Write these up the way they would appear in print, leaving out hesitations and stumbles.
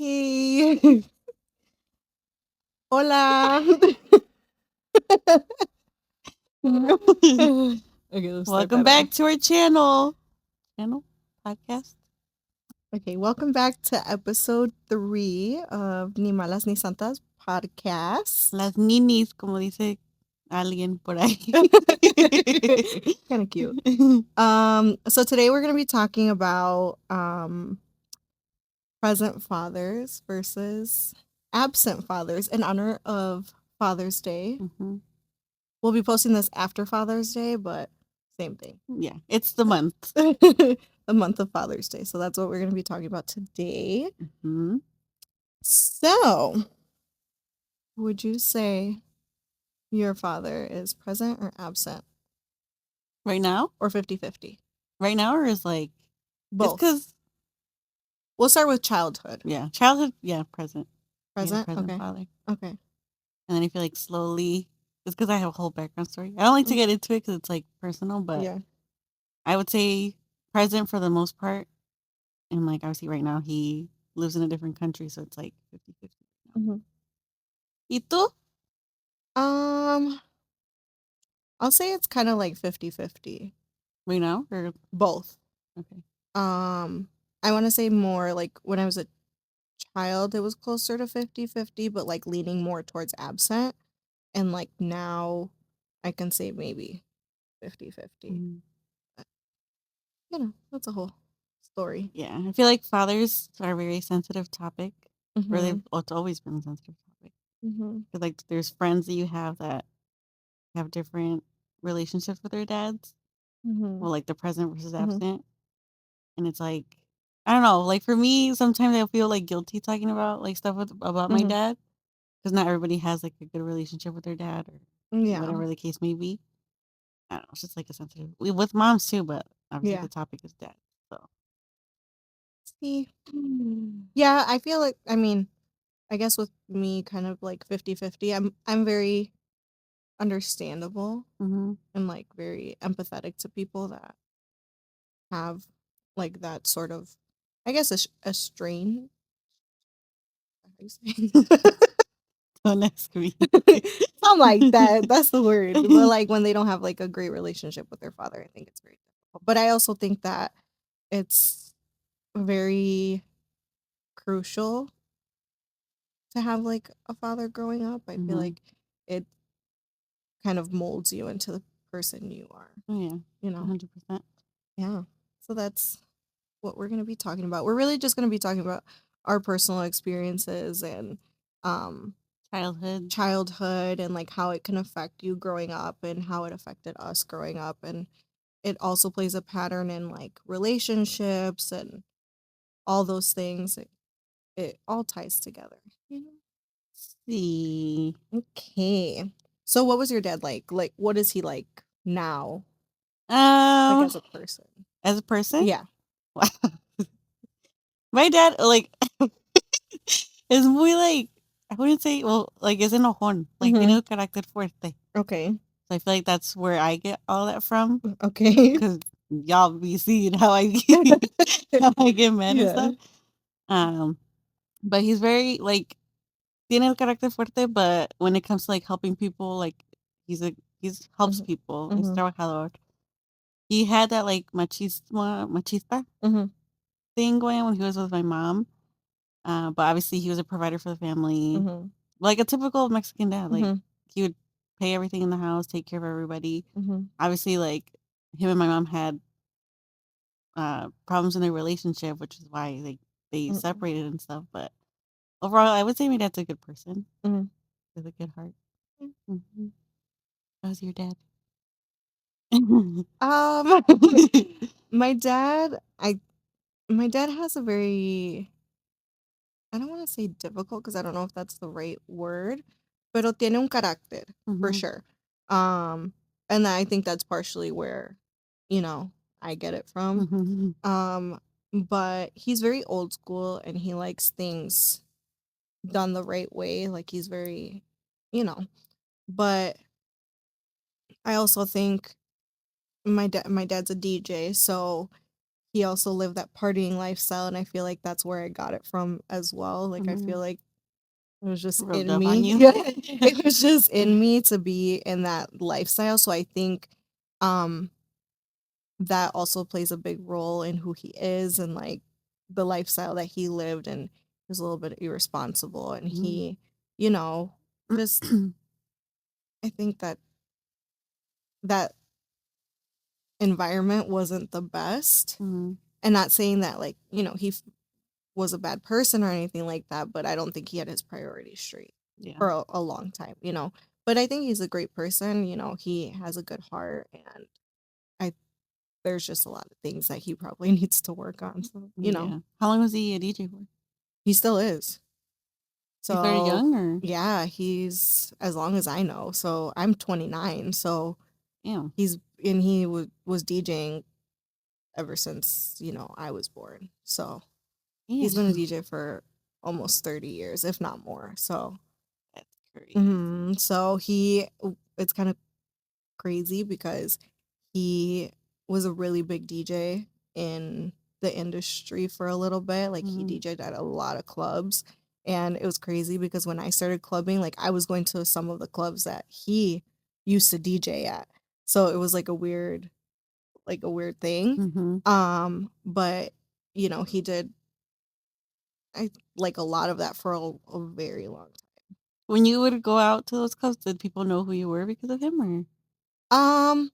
Okay. Hola. Okay, let's start Welcome that back over. to our channel. Podcast. Okay, welcome back to episode 3 of Ni Malas Ni Santas podcast. Las ninis, como dice alguien por ahí. Kind of cute. So today we're going to be talking about present fathers versus absent fathers in honor of Father's Day. Mhm. We'll be posting this after Father's Day, but same thing. Yeah, it's the month. The month of Father's Day. So that's what we're going to be talking about today. Mhm. So, would you say your father is present or absent Right now? or 50-50? Right now, or is like. It's Both. because. We'll start with childhood. Yeah, childhood, yeah, present. Present? Present Okay. father. Okay. And then I feel like slowly. It's because I have a whole background story. I don't like to get into it because it's like personal, but Yeah. I would say present for the most part. And like, obviously, right now, he lives in a different country, so it's like 50-50. Mm-hmm. ¿Y tú? I'll say it's kind of like 50-50. Right now? Or Both. okay. I want to say more like when I was a child, it was closer to 50-50, but like leaning more towards absent. And like now, I can say maybe 50-50. Mhm. That's a whole story. Yeah, I feel like fathers are a very sensitive topic, or Mm-hmm. it's always been a sensitive topic. Mm-hmm. Because like there's friends that you have that have different relationships with their dads. Mm-hmm. Well, like the present versus Mm-hmm. absent, and it's like I don't know. Like for me, sometimes I feel like guilty talking about like stuff about my Mm-hmm. dad because not everybody has like a good relationship with their dad or Yeah. whatever the case may be. I don't know. It's just like a sensitive with moms too, but obviously Yeah. the topic is dad. So See. Yeah, I feel like I guess with me kind of like 50-50, I'm very understandable mm-hmm. and like very empathetic to people that have like that sort of I guess a strain. How do you say? Don't ask me. Something like that. That's the word. But like when they don't have like a great relationship with their father, I think it's very difficult. But I also think that it's very crucial to have like a father growing up. I feel Mm-hmm. like it kind of molds you into the person you are, Oh yeah, you know? 100%. Yeah. So that's what we're going to be talking about. We're really just going to be talking about our personal experiences and um Childhood. childhood and like how it can affect you growing up and how it affected us growing up, and it also plays a pattern in like relationships and all those things. It all ties together, you know? See. Okay. So what was your dad like? Like what is he like now? Like Um, as a person? as a person, Yeah. my dad like is muy like I wouldn't say well like is enojón like tiene Mm-hmm. un carácter fuerte. Okay. So I feel like that's where I get all that from Okay. because y'all be seeing how I how I get mad and Yeah. stuff. Um, but he's very like tiene el carácter fuerte, but when it comes to like helping people, like he's helps Mhm. people. Es Mhm. trabajador. He had that like machista Mhm. thing going on when he was with my mom. But obviously, he was a provider for the family, Mhm. like a typical Mexican dad. Like Mhm. he would pay everything in the house, take care of everybody. Mhm. Obviously, like him and my mom had problems in their relationship, which is why they Mhm. separated and stuff. But overall, I would say my dad's a good person Mhm. with a good heart. Mm. Mm-hmm. How's your dad? Um, my dad, my dad has a very, I don't want to say difficult because I don't know if that's the right word, pero tiene un carácter for Mm-hmm. sure. Um, and I think that's partially where, you know, I get it from. Mm-hmm. Um, but he's very old school and he likes things done the right way. Like he's very, you know, but I also think my dad's a DJ, so he also lived that partying lifestyle, and I feel like that's where I got it from as well. Like, I Mhm. feel like it was just Rubbed in off on me. you. Yeah, it was just in me to be in that lifestyle, so I think, um, that also plays a big role in who he is and, like, the lifestyle that he lived, and he was a little bit irresponsible, and Mhm. he, you know, just I think that that environment wasn't the best, Mhm. and not saying that, like, he was a bad person or anything like that, but I don't think he had his priorities straight Yeah. for a long time. But I think he's a great person, he has a good heart, and I there's just a lot of things that he probably needs to work on. So, Yeah. How long was he a DJ for? he still is. He started So, young or yeah, he's as long as I know. So, I'm 29, so damn. he was DJing ever since, I was born. So, he's been a Damn. DJ for almost 30 years, if not more. So, That's crazy. so it's kind of crazy because he was a really big DJ in the industry for a little bit. Like, he Mhm. DJ'd at a lot of clubs. And it was crazy because when I started clubbing, like, I was going to some of the clubs that he used to DJ at. So it was like a weird thing. Mhm. But he did like a lot of that for a very long When you would go out to those clubs, did people know who you were because of him or? time.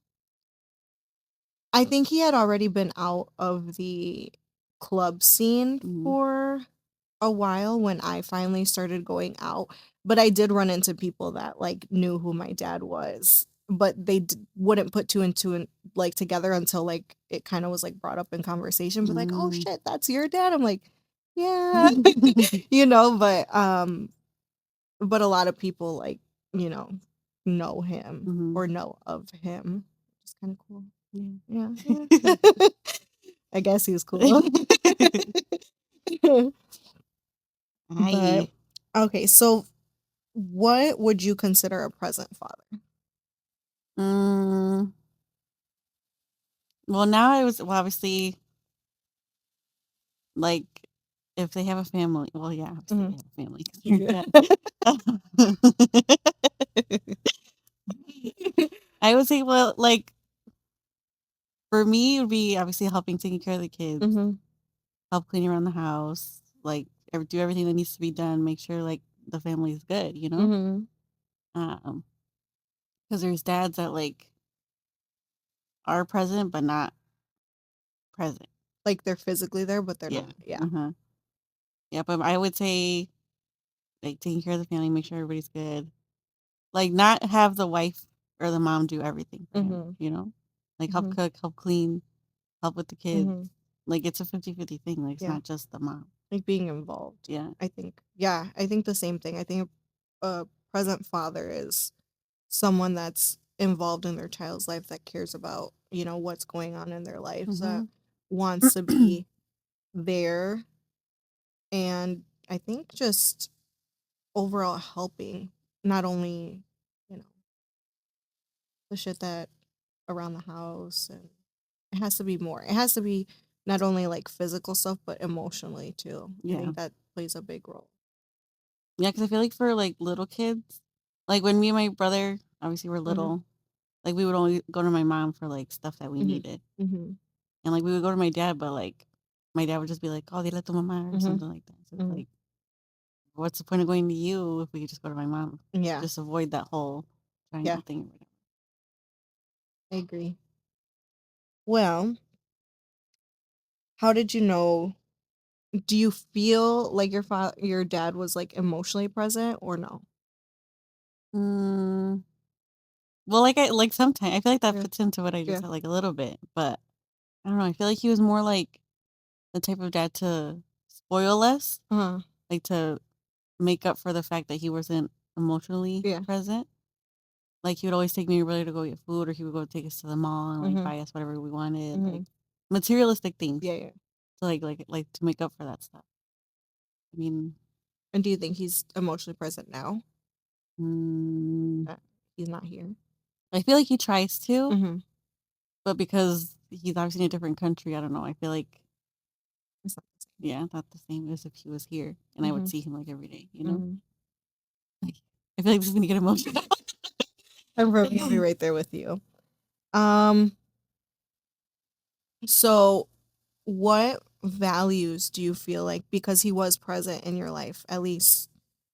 I think he had already been out of the club scene Mhm. for a while when I finally started going out, but I did run into people that, like, knew who my dad was, but they wouldn't put two and two and like together until, like, it kind of was, like, brought up in conversation, but like, "Oh Mm. shit, that's your dad." I'm like, "Yeah." But a lot of people, like, you know know him Mhm. or know of him. It's kind of cool. Yeah, Yeah. yeah. I guess he was cool. But Aye. okay, so what would you consider a present father? Mm. Well, now obviously, like, if they have a family well, yeah, obviously Mhm. they have a family 'cause they're Yeah. dead. I would say, well, like, for me, it would be obviously helping taking care of the kids, Mhm. help clean around the house, like, do everything that needs to be done, make sure, like, the family is good, you know? Mhm. Um, because there's dads that, like, are present, but not present. Like, they're physically there, but they're Yeah. not. Yeah. Uh-huh. Yeah, but I would say, like, taking care of the family, make sure everybody's good. Like, not have the wife or the mom do everything for him, Mhm. you know? Like, help Mhm. cook, help clean, help with the kids. Mhm. Like, it's a 50-50 thing, like, it's Yeah. not just the mom. Like, being involved. Yeah. I think. Yeah, I think the same thing. I think a present father is someone that's involved in their child's life, that cares about, what's going on in their lives, that Mhm. wants to be there, and I think just overall helping, not only, you know, the shit that around the house, and it has to be more. It has to be not only like physical stuff, but emotionally too. I Yeah. think that plays a big role. Yeah, because I feel like for, like, little kids, like, when me and my brother, obviously, were Mhm. little, like, we would only go to my mom for, like, stuff that we Mhm. needed. Mhm. And, like, we would go to my dad, but, like, my dad would just be like, "Oh, dile a tu mamá," or Mhm. something like that. So it's Mhm. like, what's the point of going to you if we could just go to my mom? Yeah. Just avoid that whole Yeah. triangle thing or whatever. I agree. Well, how did you know? Do you feel like your dad was like emotionally present or no? Mm, well, like sometimes I feel like that Yeah. fits into what I just Yeah. said, like, a little bit, but I don't know. I feel like he was more like the type of dad to spoil us, Uh-huh. like to make up for the fact that he wasn't emotionally Yeah. present. Like, he would always take me and brother to go get food, or he would go take us to the mall and, like, Mhm. buy us whatever we wanted, like, Mhm. materialistic things Yeah, yeah. to, like, to make up for that stuff. I mean, And do you think he's emotionally present now mm, that he's not here? I feel like he tries to, Mhm. but because he's obviously in a different country. I don't know. I feel like It's not the yeah, not the same as if he was here and I same. would see him like every day. Mhm. Like, I feel like this is gonna get emotional. I'm probably gonna be right there with you. Um, so what values do you feel like, because he was present in your life, at least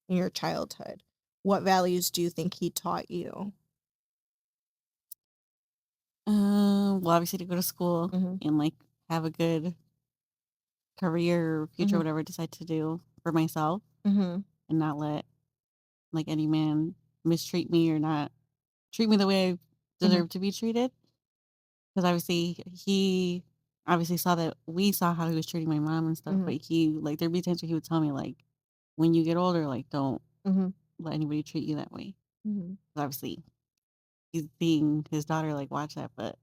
in your childhood, what values do you think he taught you? Well, obviously to go to school Mhm. and like have a good career or future, Mhm. whatever I decide to do for myself, Mhm. and not let like any man mistreat me or not treat me the way I Mhm. deserve to be treated. Because obviously he obviously saw that we saw how he was treating my mom and stuff, Mhm. but he like there'd be times where he would tell me like, when you get older, like don't Mhm. let anybody treat you that way. Mhm. 'Cause obviously he's seeing his daughter like watch that, but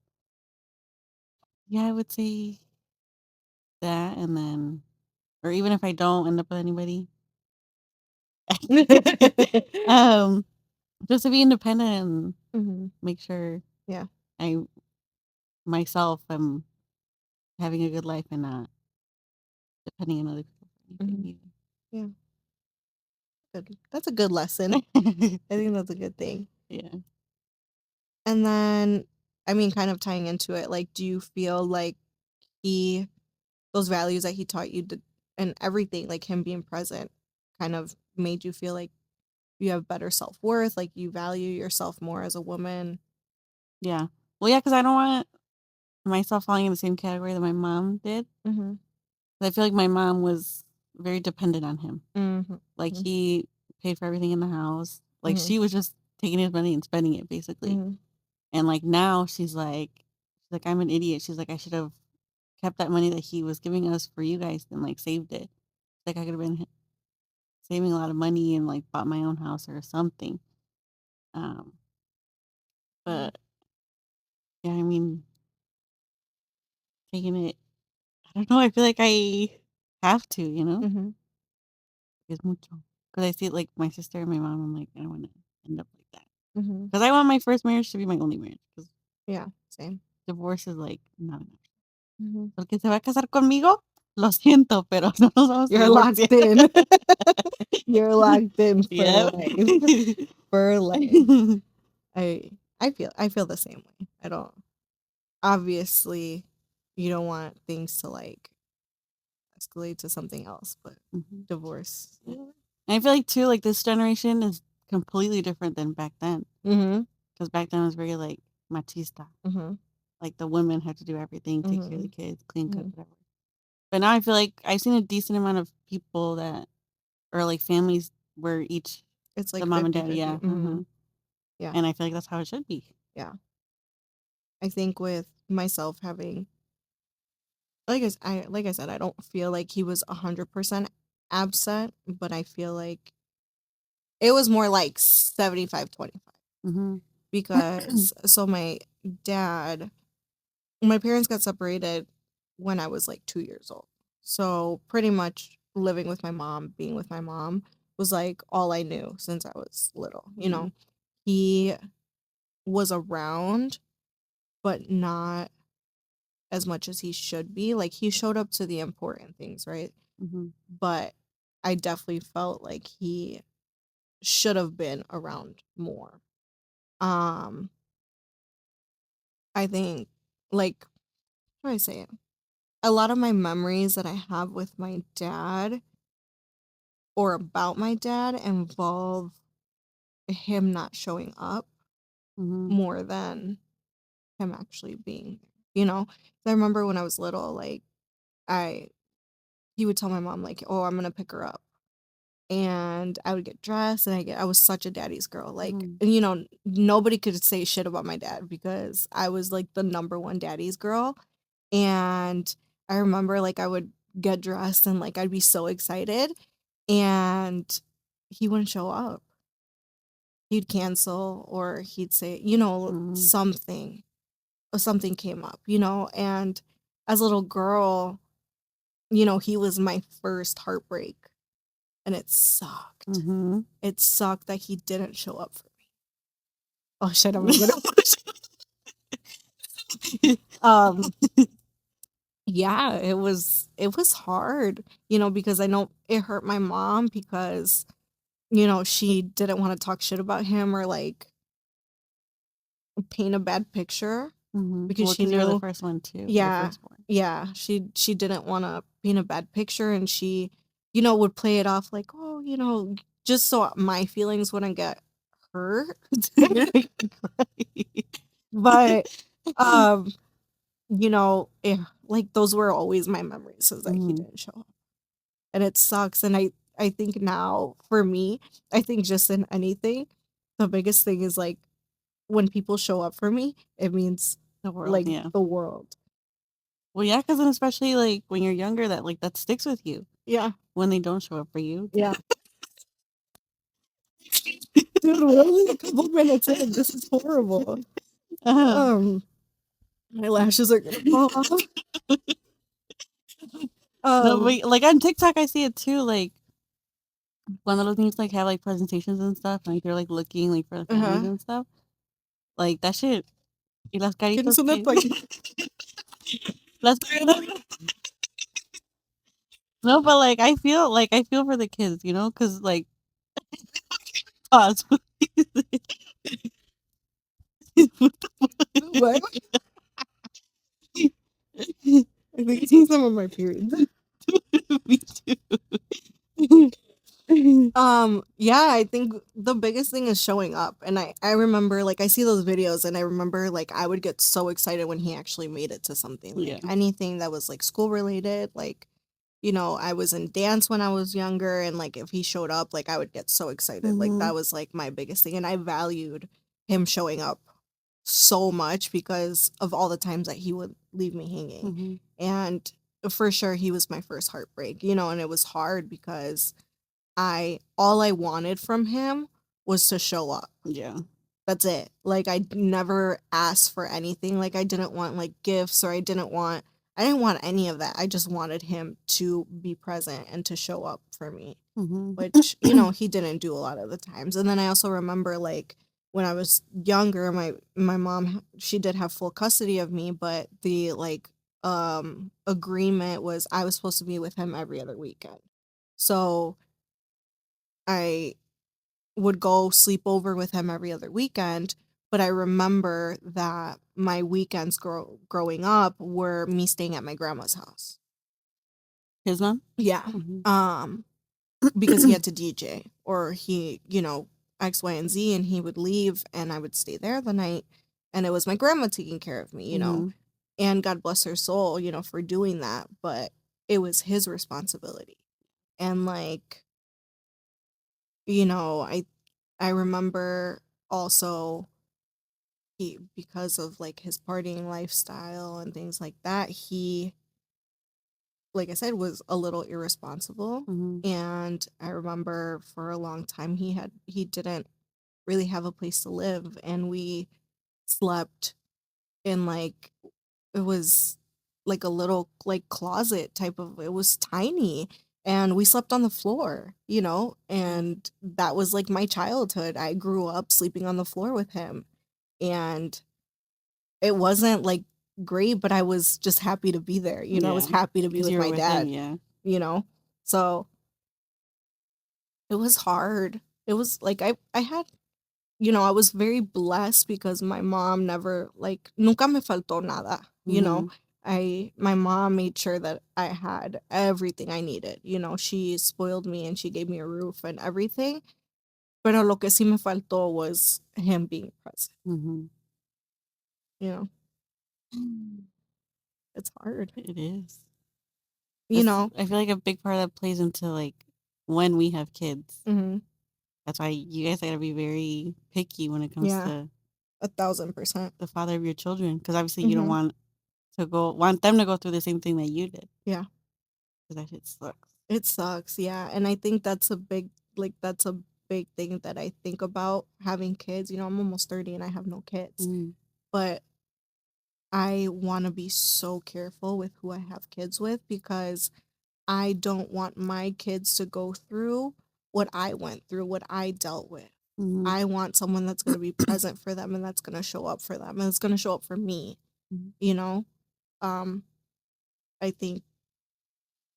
yeah, I would say that, and then or even if I don't end up with anybody, um, just to be independent and Mhm. make sure Yeah. I myself am having a good life and not depending on other people for Mhm. anything Yeah. Good. That's a good lesson. either. I think that's a good thing. Yeah. And then, I mean, kind of tying into it, like, do you feel like he, those values that he taught you did, and everything, like him being present, kind of made you feel like you have better self worth, like you value yourself more as a woman? Yeah. Well, yeah, because I don't want myself falling in the same category that my mom did. Mm-hmm. 'Cause I feel like my mom was very dependent on him. Mm-hmm. Like he paid for everything in the house. Like Mm-hmm. she was just taking his money and spending it basically. Mm-hmm. And like now she's like, I'm an idiot. She's like, I should have kept that money that he was giving us for you guys and like saved it. Like I could have been saving a lot of money and like bought my own house or something. Um, but yeah, I mean, taking it, I don't know. I feel like I have to, Mm-hmm. es mucho. Because I see it like my sister and my mom. I'm like, I don't want to end up like that. Mm-hmm. Because I want my first marriage to be my only marriage. Because Yeah, same. divorce is like not enough. Mm-hmm. Porque se va a casar conmigo, lo siento, pero no nos vamos a You're locked divorciar. in. You're locked in for Yep. life. For life. I feel the same way. I don't, obviously you don't want things to like escalate to something else, but Mhm. divorce. Yeah. And I feel like too, like this generation is completely different than back then. Mm-hmm. Because back then it was very like machista. Mm-hmm. Like the women had to do everything, take care of Mm-hmm. the kids, clean, cook, Mm-hmm. whatever. But now I feel like I've seen a decent amount of people that or like families where each It's the like mom and dad, 50-50. yeah, Mm-hmm. Yeah. and I feel like that's how it should be. Yeah. I think with myself having, like I said, I don't feel like he was 100% absent, but I feel like it was more like 75-25, Mm-hmm. because so my parents got separated when I was like 2 years old. So pretty much living with my mom, being with my mom was like all I knew since I was little. He was around, but not as much as he should be. Like he showed up to the important things, right? Mm-hmm. But I definitely felt like he should have been around more. Um, I think, like, how do I say it? A lot of my memories that I have with my dad or about my dad involve him not showing up Mm-hmm. more than him actually being there. You know, 'Cause I remember when I was little, like I he would tell my mom like, "Oh, I'm gonna pick her up," and I would get dressed, and I was such a daddy's girl. Like, Mm-hmm. and, nobody could say shit about my dad because I was like the number one daddy's girl. And I remember like I would get dressed and like I'd be so excited, and he wouldn't show up. He'd cancel, or he'd say, Mm-hmm. something, or something came up, and as a little girl, he was my first heartbreak, and it sucked. Mm-hmm. It sucked that he didn't show up for me. Oh shit, I'm gonna get emotional. Um, yeah, it was hard, because I know it hurt my mom because, she didn't wanna talk shit about him or, like, paint a bad picture because Well, she because you were the knew. first one too, the Yeah, firstborn. yeah, she didn't wanna paint a bad picture, and she, would play it off like, "Oh," just so my feelings wouldn't get hurt. But, um, like, those were always my memories is that he Mhm. didn't show up, and it sucks, and I think now, for me, I think just in anything, the biggest thing is, like, when people show up for me, it means, The world, like, yeah. the world. Well, yeah, because then especially, like, when you're younger, that sticks with you Yeah, when they don't show up for you. yeah. Dude, we're only a couple minutes in, this is horrible. Uh-huh. Um, my lashes are gonna fall off. No, Um, but, like, on TikTok, I see it too, like, when little things, like, have, like, presentations and stuff, and, like, they're, like, looking, like, for the families ajá. and stuff. Like, that shit y las ¿Quieres caritas una que toalla? las caritas no, but, like, I feel for the kids, because like, pause. What? I think it's 'cause I'm on my period. Me too. Yeah, I think the biggest thing is showing up. And I remember, like, I see those videos and I remember, like, I would get so excited when he actually made it to something, Yeah. like anything that was like school related. Like, I was in dance when I was younger, and like if he showed up, like I would get so excited. Like Mhm. that was like my biggest thing. And I valued him showing up so much because of all the times that he would leave me hanging. Mhm. And for sure he was my first heartbreak, and it was hard because I all I wanted from him was to show up. Yeah. That's it. Like, I never asked for anything. Like, I didn't want, like, gifts, or I didn't want any of that. I just wanted him to be present and to show up for me, Mhm. which, he didn't do a lot of the times. And then I also remember, like, when I was younger, my mom, she did have full custody of me, but the, like, agreement was I was supposed to be with him every other weekend. So I would go sleep over with him every other weekend, but I remember that my weekends growing up were me staying at my grandma's house. His mom? Yeah. Mhm. Because he had to DJ, or he, X, Y, and Z, and he would leave and I would stay there the night, and it was my grandma taking care of me. Mhm. And God bless her soul, for doing that, but it was his responsibility. And like, I remember also because of like his partying lifestyle and things like that, he, like I said, was a little irresponsible. Mhm. And I remember for a long time he didn't really have a place to live, and we slept in like, it was like a little like closet type of, it was tiny, and we slept on the floor, and that was like my childhood. I grew up sleeping on the floor with him, and it wasn't, like, great, but I was just happy to be there, I was Yeah. happy to be Because with you were my with him, dad, yeah. you know? So, it was hard. It was like I had, I was very blessed because my mom never, like, nunca me faltó nada, Mhm. my mom made sure that I had everything I needed, she spoiled me and she gave me a roof and everything, pero lo que sí me faltó was him being present, Mhm. you know? It's hard, It is. you That's know? I feel like a big part that plays into, like, when we have kids. Mhm. That's why you guys gotta be very picky when it comes Yeah. to 1,000%. the father of your children, because obviously you don't Mhm. want them to go through the same thing that you did, Yeah. 'cause that shit sucks. It sucks, yeah, and I think that's a big thing that I think about having kids. I'm almost 30 and I have no kids, Mhm. but I wanna be so careful with who I have kids with because I don't want my kids to go through what I went through, what I dealt with. Mhm. I want someone that's gonna be present for them and that's gonna show up for them and it's gonna show up for me. Mhm. you know? Um, I think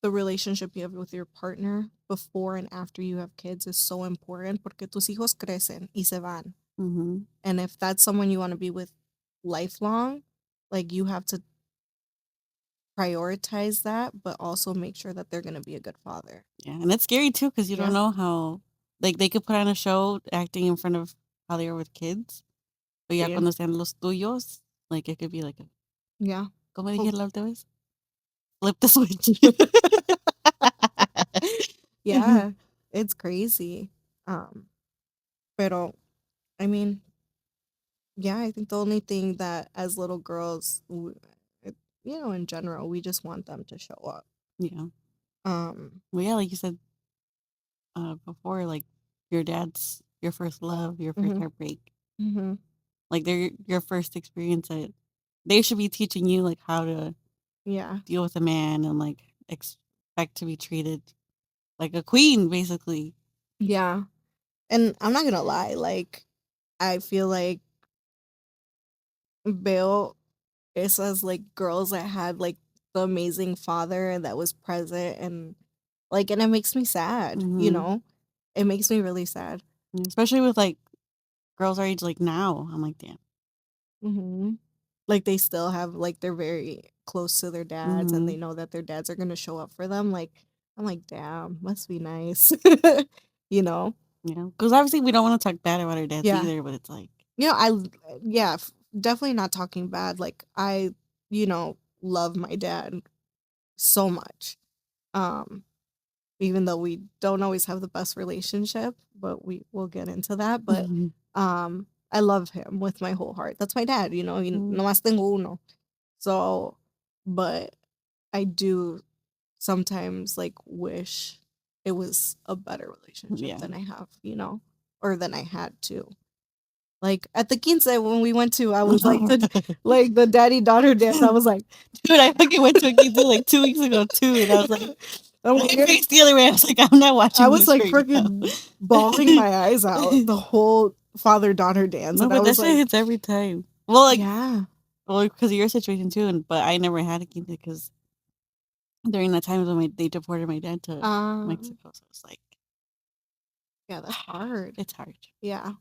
the relationship you have with your partner before and after you have kids is so important porque tus hijos crecen y se van. Mhm. And if that's someone you want to be with lifelong, like you have to prioritize that, but also make sure that they're going to be a good father. Yeah, and it's scary too because you don't Yeah. know how like, they could put on a show acting in front of how they are with kids, but ya Sí. cuando sean los tuyos, like, it could be like a Yeah. ¿cómo dije Hope. la última vez? Flip the switch. Yeah. It's crazy. Pero I mean, yeah, I think the only thing that as little girls, in general, we just want them to show up. Yeah. Um, Well, yeah, like you said, before, like, your dad's your first love, your first mhm, heartbreak. mhm, Like, they're your first experience at they should be teaching you, like, how to yeah, deal with a man and, like, expect to be treated like a queen, basically. yeah. And I'm not gonna lie, like I feel like Bill esas like girls that had like the amazing father that was present and it makes me sad, Mhm. It makes me really sad. Yeah, especially with, like, girls our age, like, now. I'm like, "Damn." Mhm. Like they still have like they're very close to their dads and they Mhm. know that their dads are gonna show up for them. Like I'm like, damn, must be nice. you know? Yeah, because obviously we don't wanna talk bad about our dads Yeah. either, but it's like Yeah, definitely not talking bad. Like I love my dad so much. Um, Even though we don't always have the best relationship, but we'll get into that. But I love him with my whole heart. That's my dad, Mm, nomás tengo uno. So, but I do sometimes like wish it was a better relationship yeah. than I have, or than I had too. Like at the quince when we went to, I was like like the daddy daughter dance. I was like, Dude, I fucking went to a quince like 2 weeks ago too, and I was like I'm my like, face the other way, I was like, "I'm not I watching was this like right now." freaking bawling my eyes out the whole father daughter dance, No, and I but that was shit like, hits every time. Well, like yeah, well, because of your situation too, but I never had a quince because during that time when they deported my dad to um, Mexico, so it's like yeah, that's hard. it's hard. Yeah,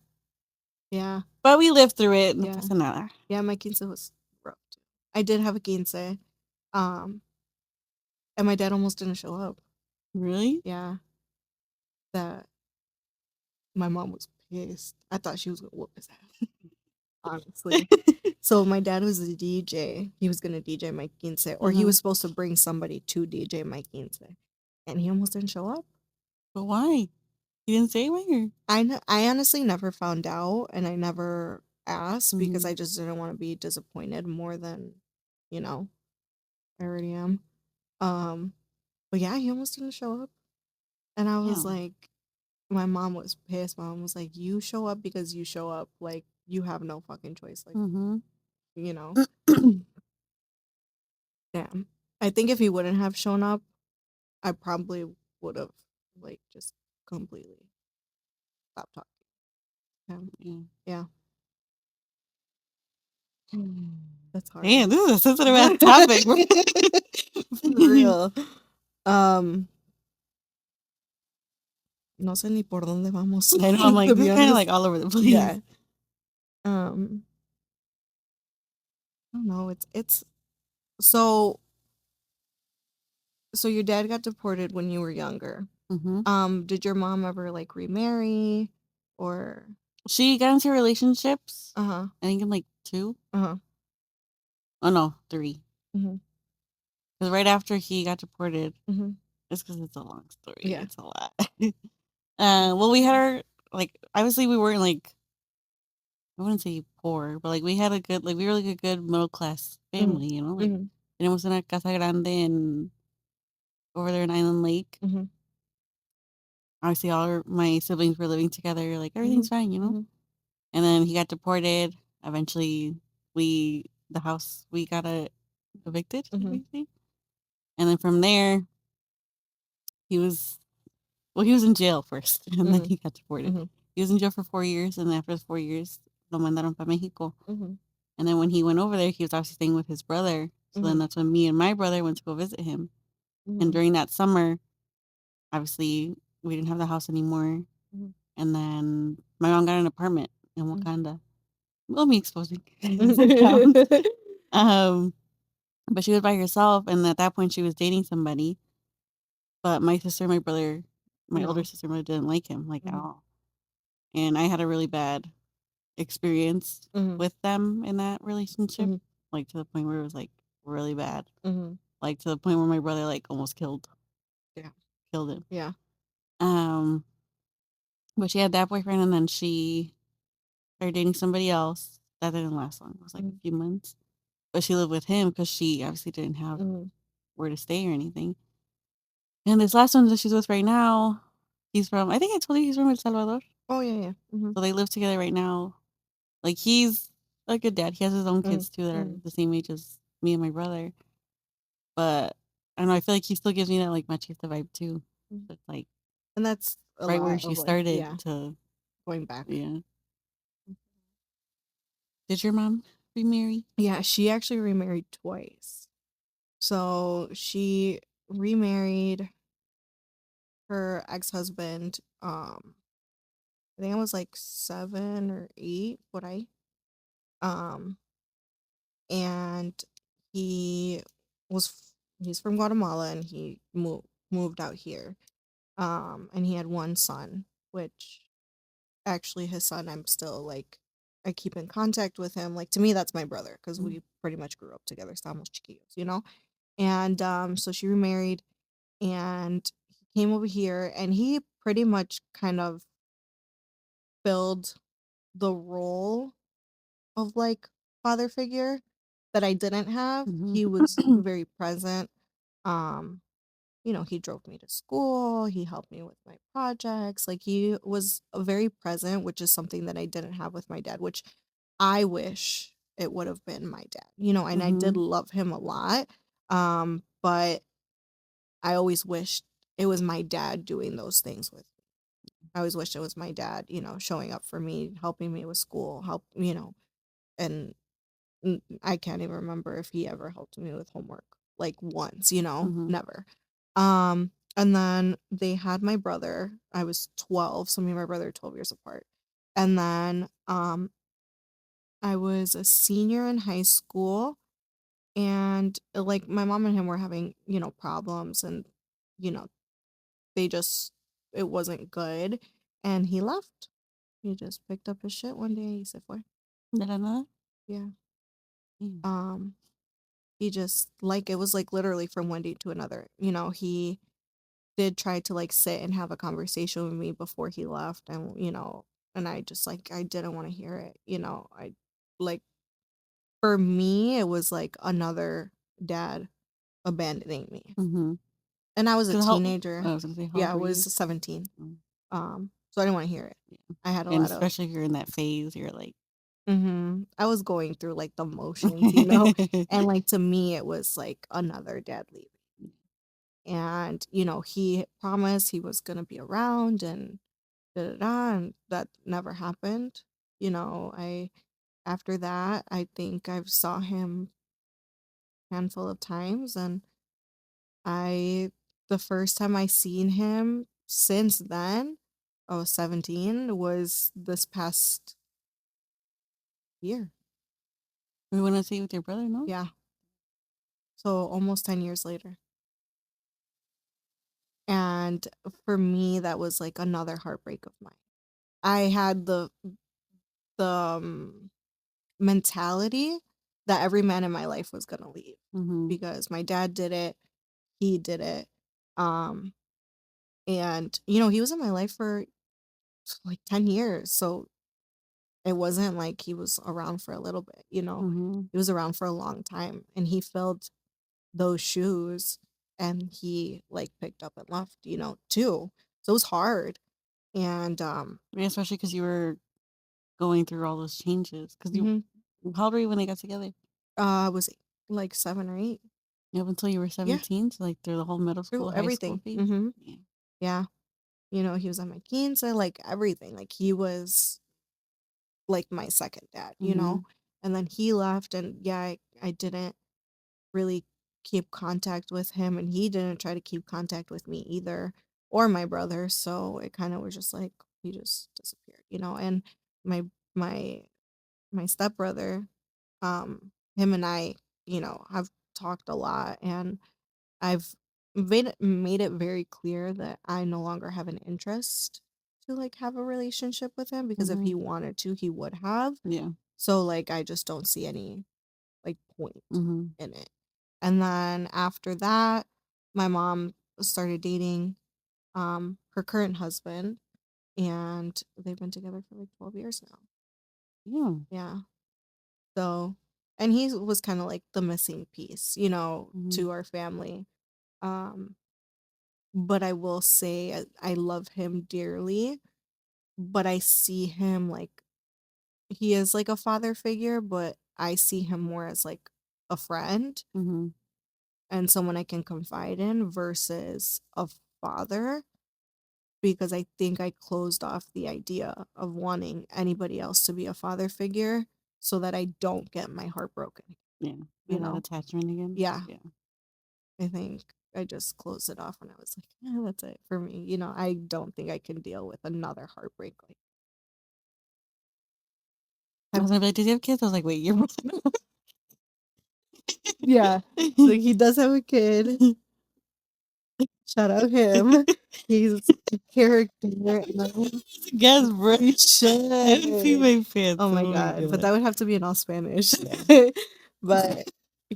yeah, But we lived through it, no yeah, pasa nada. yeah. My quince was rough too. I did have a quince, um, and my dad almost didn't show up. Really? Yeah, that my mom was pissed. I thought she was gonna whoop his ass, honestly. So my dad was a DJ. He was gonna DJ my quince, or he Uh-huh. was supposed to bring somebody to DJ my quince, and he almost didn't show up. But why? He didn't say why or I honestly never found out, and I never asked because Mhm. I just didn't want to be disappointed more than, you know, I already am. Um, but yeah, he almost didn't show up, and I was Damn. like, my mom was pissed. My mom was like, "You show up because you show up. Like you have no fucking choice. Like Mhm. you know." Damn. I think if he wouldn't have shown up, I probably would have like just completely stopped talking to him. Yeah. Yeah, that's hard. Damn, this is a sensitive ass topic, bro. For real. Um, no sé ni por dónde vamos, I know, I'm like, to this be is kinda, honest. like, all over the place. Yeah. Um, I don't know. It's so so your dad got deported when you were younger. Mhm. Did your mom ever like remarry or She got into relationships, uh-huh. I think in, like, 2? Uh-huh. Oh, no, 3. Mhm. 'Cause right after he got deported Mhm. just 'cause it's a long story, Yeah. it's a lot. Well, we had our like, obviously, we weren't, like I wouldn't say poor, but, like, we had a good like, we were, like, a good middle class Mhm. family, like, Mhm. tenemos una casa grande in over there in Island Lake. Mhm. Obviously, my siblings were living together, like, everything's Mhm. fine. Mhm. And then he got deported. Eventually, we got evicted, Mhm. basically. And then from there, he was he was in jail first, and then Mhm. he got deported. Mhm. He was in jail for 4 years, and after the 4 years, lo mandaron para Mexico. Mhm. And then when he went over there, he was obviously staying with his brother. So then Mhm. that's when me and my brother went to go visit him. And Mhm. during that summer, obviously, we didn't have the house anymore. Mhm. And then my mom got an apartment in Mhm. Wakanda. Well, me exposing his account. Um, but she was by herself, and at that point, she was dating somebody. But my sister, my brother, my older No. sister, and brother didn't like him like at Mhm. all. And I had a really bad experience Mhm. with them in that relationship, Mhm. like to the point where it was like really bad, Mhm. like to the point where my brother like almost Yeah. killed him. Yeah. Um, but she had that boyfriend, and then she started dating somebody else. That didn't last long. It was like a Mhm. few months. But she lived with him because she obviously didn't have Mhm. where to stay or anything. And this last one that she's with right now, he's from, I think I told you he's from El Salvador. Oh, yeah, yeah. Mhm. So they live together right now. Like he's a good dad. He has his own Mhm. kids too that are Mhm. the same age as me and my brother. But I don't know, I feel like he still gives me that like machista vibe too. Mhm. It's like And that's a right where lot she of, like, started yeah, to, going back. yeah. Did your mom remarry? Yeah, she actually remarried twice. So she remarried her ex-husband, I think I was like 7 or 8, what I um, and he he's from Guatemala and he moved out here. And he had one son, which actually his son I'm still like I keep in contact with him. Like to me that's my brother because Mm. we pretty much grew up together, estamos chiquillos, you know? And so she remarried and he came over here and he pretty much kind of filled the role of like father figure that I didn't have. He was Mhm. very present. Um, he drove me to school, he helped me with my projects. Like he was very present, which is something that I didn't have with my dad, which I wish it would have been my dad. And I did Mhm. love him a lot. But I always wished it was my dad doing those things with me. I always wished it was my dad, showing up for me, helping me with school, and I can't even remember if he ever helped me with homework, like once, Mhm. never. And then they had my brother. I was 12, so me and my brother are 12 years apart. And then I was a senior in high school and like my mom and him were having, problems and you know, they just it wasn't good and he left. He just picked up his shit one day, he said, "For." De la nada? Yeah. Mm. Um He just like it was like literally from one day to another. He did try to like sit and have a conversation with me before he left and I just like I didn't want to hear it. I like for me it was like another dad abandoning me. Mhm. And I was a 'Cause how teenager. I was gonna say, how Yeah, old I were was you? 17. Mm, So I didn't want to hear it. yeah. I had a And lot of especially if you're in that phase, you're like I was going through like the motions, and like to me it was like another dad leaving. And he promised he was going to be around and da da da and that never happened. I after that I think I've saw him a handful of times and I the first time I seen him since then I was 17 was this past year. we wanna see with your brother, no? Yeah, so almost 10 years later. And for me that was like another heartbreak of mine. I had the mentality that every man in my life was gonna leave Mhm. because my dad did it, he did it, um, and he was in my life for like 10 years, so it wasn't like he was around for a little bit. Mhm. He was around for a long time, and he filled those shoes, and he like picked up and left, too. So it was hard, and Yeah, especially because you were going through all those changes. Because you mhm, how old were you when they got together? I was like 7 or 8. Up until you were Yeah, 17, so, like, through the whole middle through school, high school everything. phase? Yeah. Yeah. He was on my quince, like everything. Like he was like my second dad. Mhm. and then he left, and yeah, I didn't really keep contact with him, and he didn't try to keep contact with me either, or my brother. So it kind of was just like he just disappeared, you know. And my my my stepbrother, him and I, you know, have talked a lot, and I've made it very clear that I no longer have an interest to like have a relationship with him, because if Mhm. he wanted to, he would have. Yeah. So like I just don't see any like point Mhm. in it. And then after that, my mom started dating her current husband, and they've been together for like 12 years now. Yeah. Yeah. So, and he was kind of like the missing piece, you know, Mhm. to our family. Um but I will say I love him dearly, but I see him like he is like a father figure, but I see him more as like a friend Mhm. and someone I can confide in versus a father, because I think I closed off the idea of wanting anybody else to be a father figure so that I don't get my heart broken, Yeah. you And that know? attachment again. Yeah, Yeah. I think I just closed it off when I was like, yeah, that's it for me. You know, I don't think I can deal with another heartbreak. Like, I have, was gonna be like, "Does he have kids?" I was like, "Wait, you're." yeah. So he does have a kid. Shout out him. He's a character. Guess, bro. You And pee should. my pants. Oh my Oh my god. But god. that would have to be in all Spanish. Yeah. But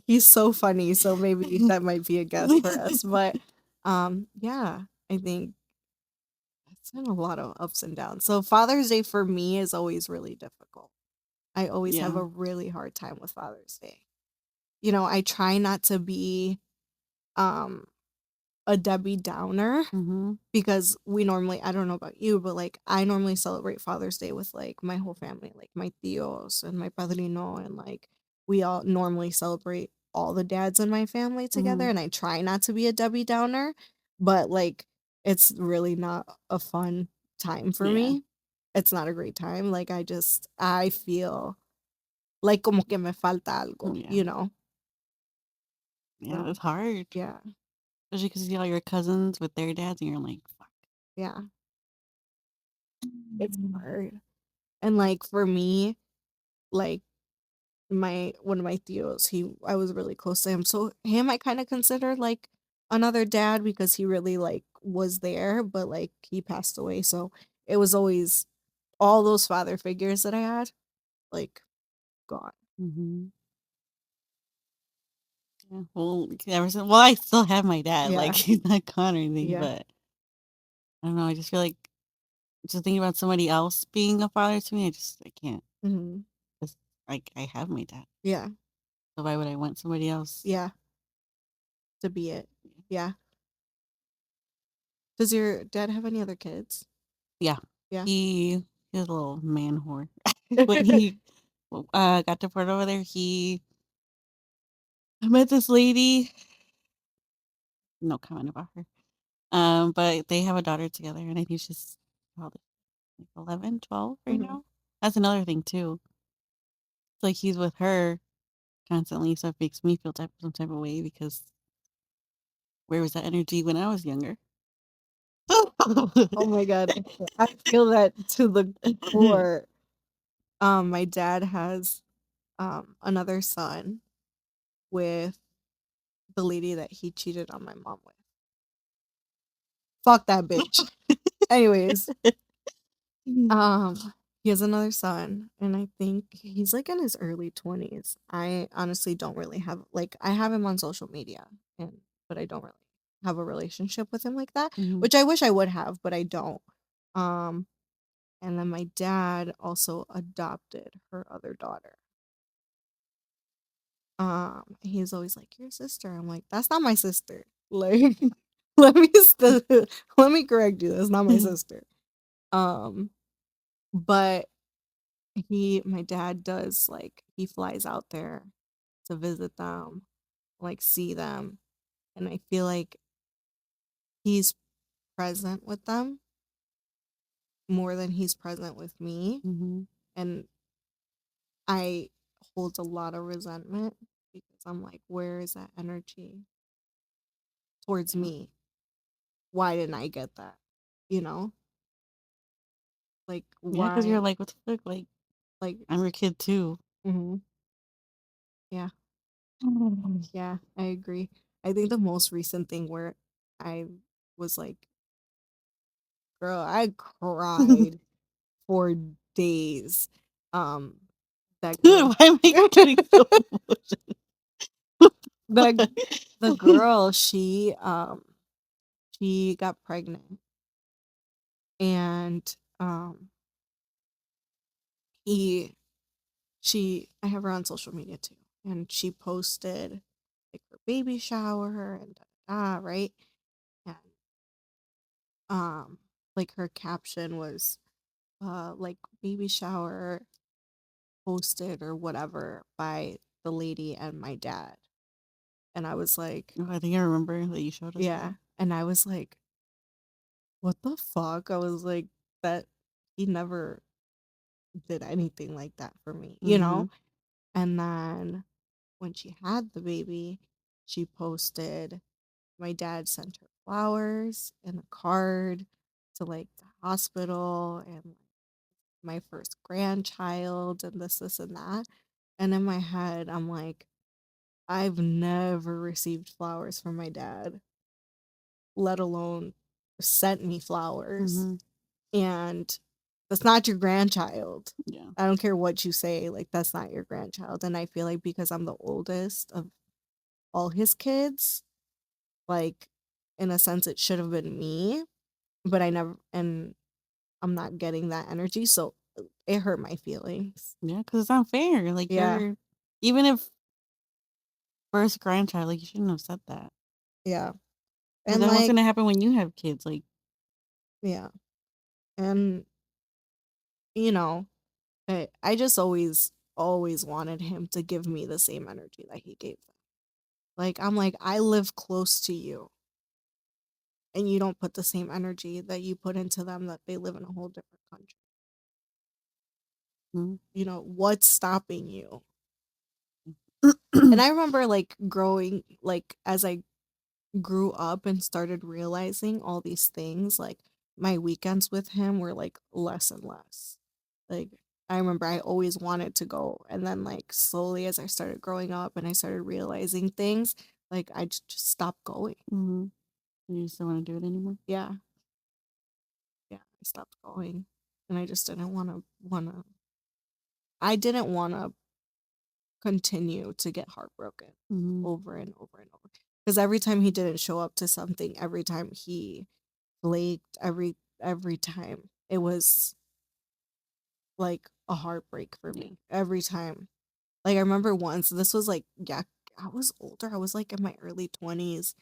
he's so funny, so maybe that might be a guess for us. But yeah, I think it's been a lot of ups and downs. So Father's Day for me is always really difficult. I always have Yeah. a really hard time with Father's Day. You know, I try not to be um a Debbie Downer, Mhm. because we normally, I don't know about you, but like I normally celebrate Father's Day with like my whole family, like my tios and my padrino, and like we all normally celebrate all the dads in my family together, Mhm. and I try not to be a Debbie Downer, but like it's really not a fun time for Yeah. me. It's not a great time. Like I feel like como que me falta algo, Yeah. you know? Yeah. So, It's hard, yeah. especially because you see all your cousins with their dads, and you're like, "Fuck." Yeah. It's hard. And like for me, like my one of my tios, I was really close to him. So him I kind of considered like another dad, because he really like was there, but like he passed away. So it was always all those father figures that I had, like, gone. Mhm. Yeah. Well, ever since, well, I still have my dad. Like, Yeah. he's not gone or anything, Yeah. but I don't know. I just feel like just thinking about somebody else being a father to me, I can't. Hmm. Just like I have my dad, Yeah. so why would I want somebody else? Yeah. To be it. Yeah. Does your dad have any other kids? Yeah, Yeah. he's a little man whore. When he got deported over there, he I met this lady. No comment about her. But they have a daughter together, and I think she's probably like 11, 12 right Hmm. now. That's another thing too. It's like he's with her constantly, so it makes me feel some type of way because where was that energy when I was younger? Oh my god. I feel that to the core. My dad has another son with the lady that he cheated on my mom with. Fuck that bitch. Anyways, um, he has another son, and I think he's like in his early 20s. I honestly don't really have like I have him on social media, and but I don't really have a relationship with him like that, Mhm, which I wish I would have, but I don't. Um, and then my dad also adopted her other daughter. He's always like, "Your sister." I'm like, "That's not my sister." Like, let me let me correct you. That's not my sister. Um, but my dad does like he flies out there to visit them, like see them, and I feel like he's present with them more than he's present with me, mhm, and I holds a lot of resentment because I'm like, where is that energy towards Yeah. me? Why didn't I get that? You know? Like Yeah, because you're why like, what the fuck? Like, like I'm your kid too. mhm. Yeah. Mhm. Yeah, I agree. I think the most recent thing where I was like, girl, I cried for days. Um that girl Why am I getting so emotional? the the girl, she got pregnant and he she I have her on social media too. And she posted like her baby shower and right? And like her caption was like baby shower hosted or whatever by the lady and my dad. And I was like, Oh, I think I remember that you showed us yeah. that. And I was like, what the fuck? I was like, that he never did anything like that for me, you Mm-hmm. know? And then when she had the baby, she posted my dad sent her flowers and a card to like the hospital and my first grandchild and this and that. And in my head, I'm like, I've never received flowers from my dad, let alone sent me flowers. Mm-hmm. And that's not your grandchild. Yeah. I don't care what you say, like that's not your grandchild. And I feel like because I'm the oldest of all his kids, like in a sense it should have been me, but I never and I'm not getting that energy, so it hurt my feelings. Yeah, because it's unfair. Like, Yeah. you're, even if first grandchild, like, you shouldn't have said that. Yeah. Because And then what's like going to happen when you have kids? Like, yeah. And you know, I just always wanted him to give me the same energy that he gave them. Like I'm like I live close to you and you don't put the same energy that you put into them that they live in a whole different country. mm-hmm. You know, what's stopping you? And I remember like growing like as I grew up and started realizing all these things, like my weekends with him were like less and less. Like I remember I always wanted to go and then like slowly as I started growing up and I started realizing things, like I just stopped going. Mm-hmm. You just don't want to do it anymore. Yeah. Yeah, I stopped going. And I just didn't want to I didn't want to continue to get heartbroken Mm-hmm. over and over and over. Because every time he didn't show up to something, every time he flaked, every time it was like a heartbreak for Yeah. me. Every time. Like I remember once, this was like yeah, I was older. I was like in my early 20s.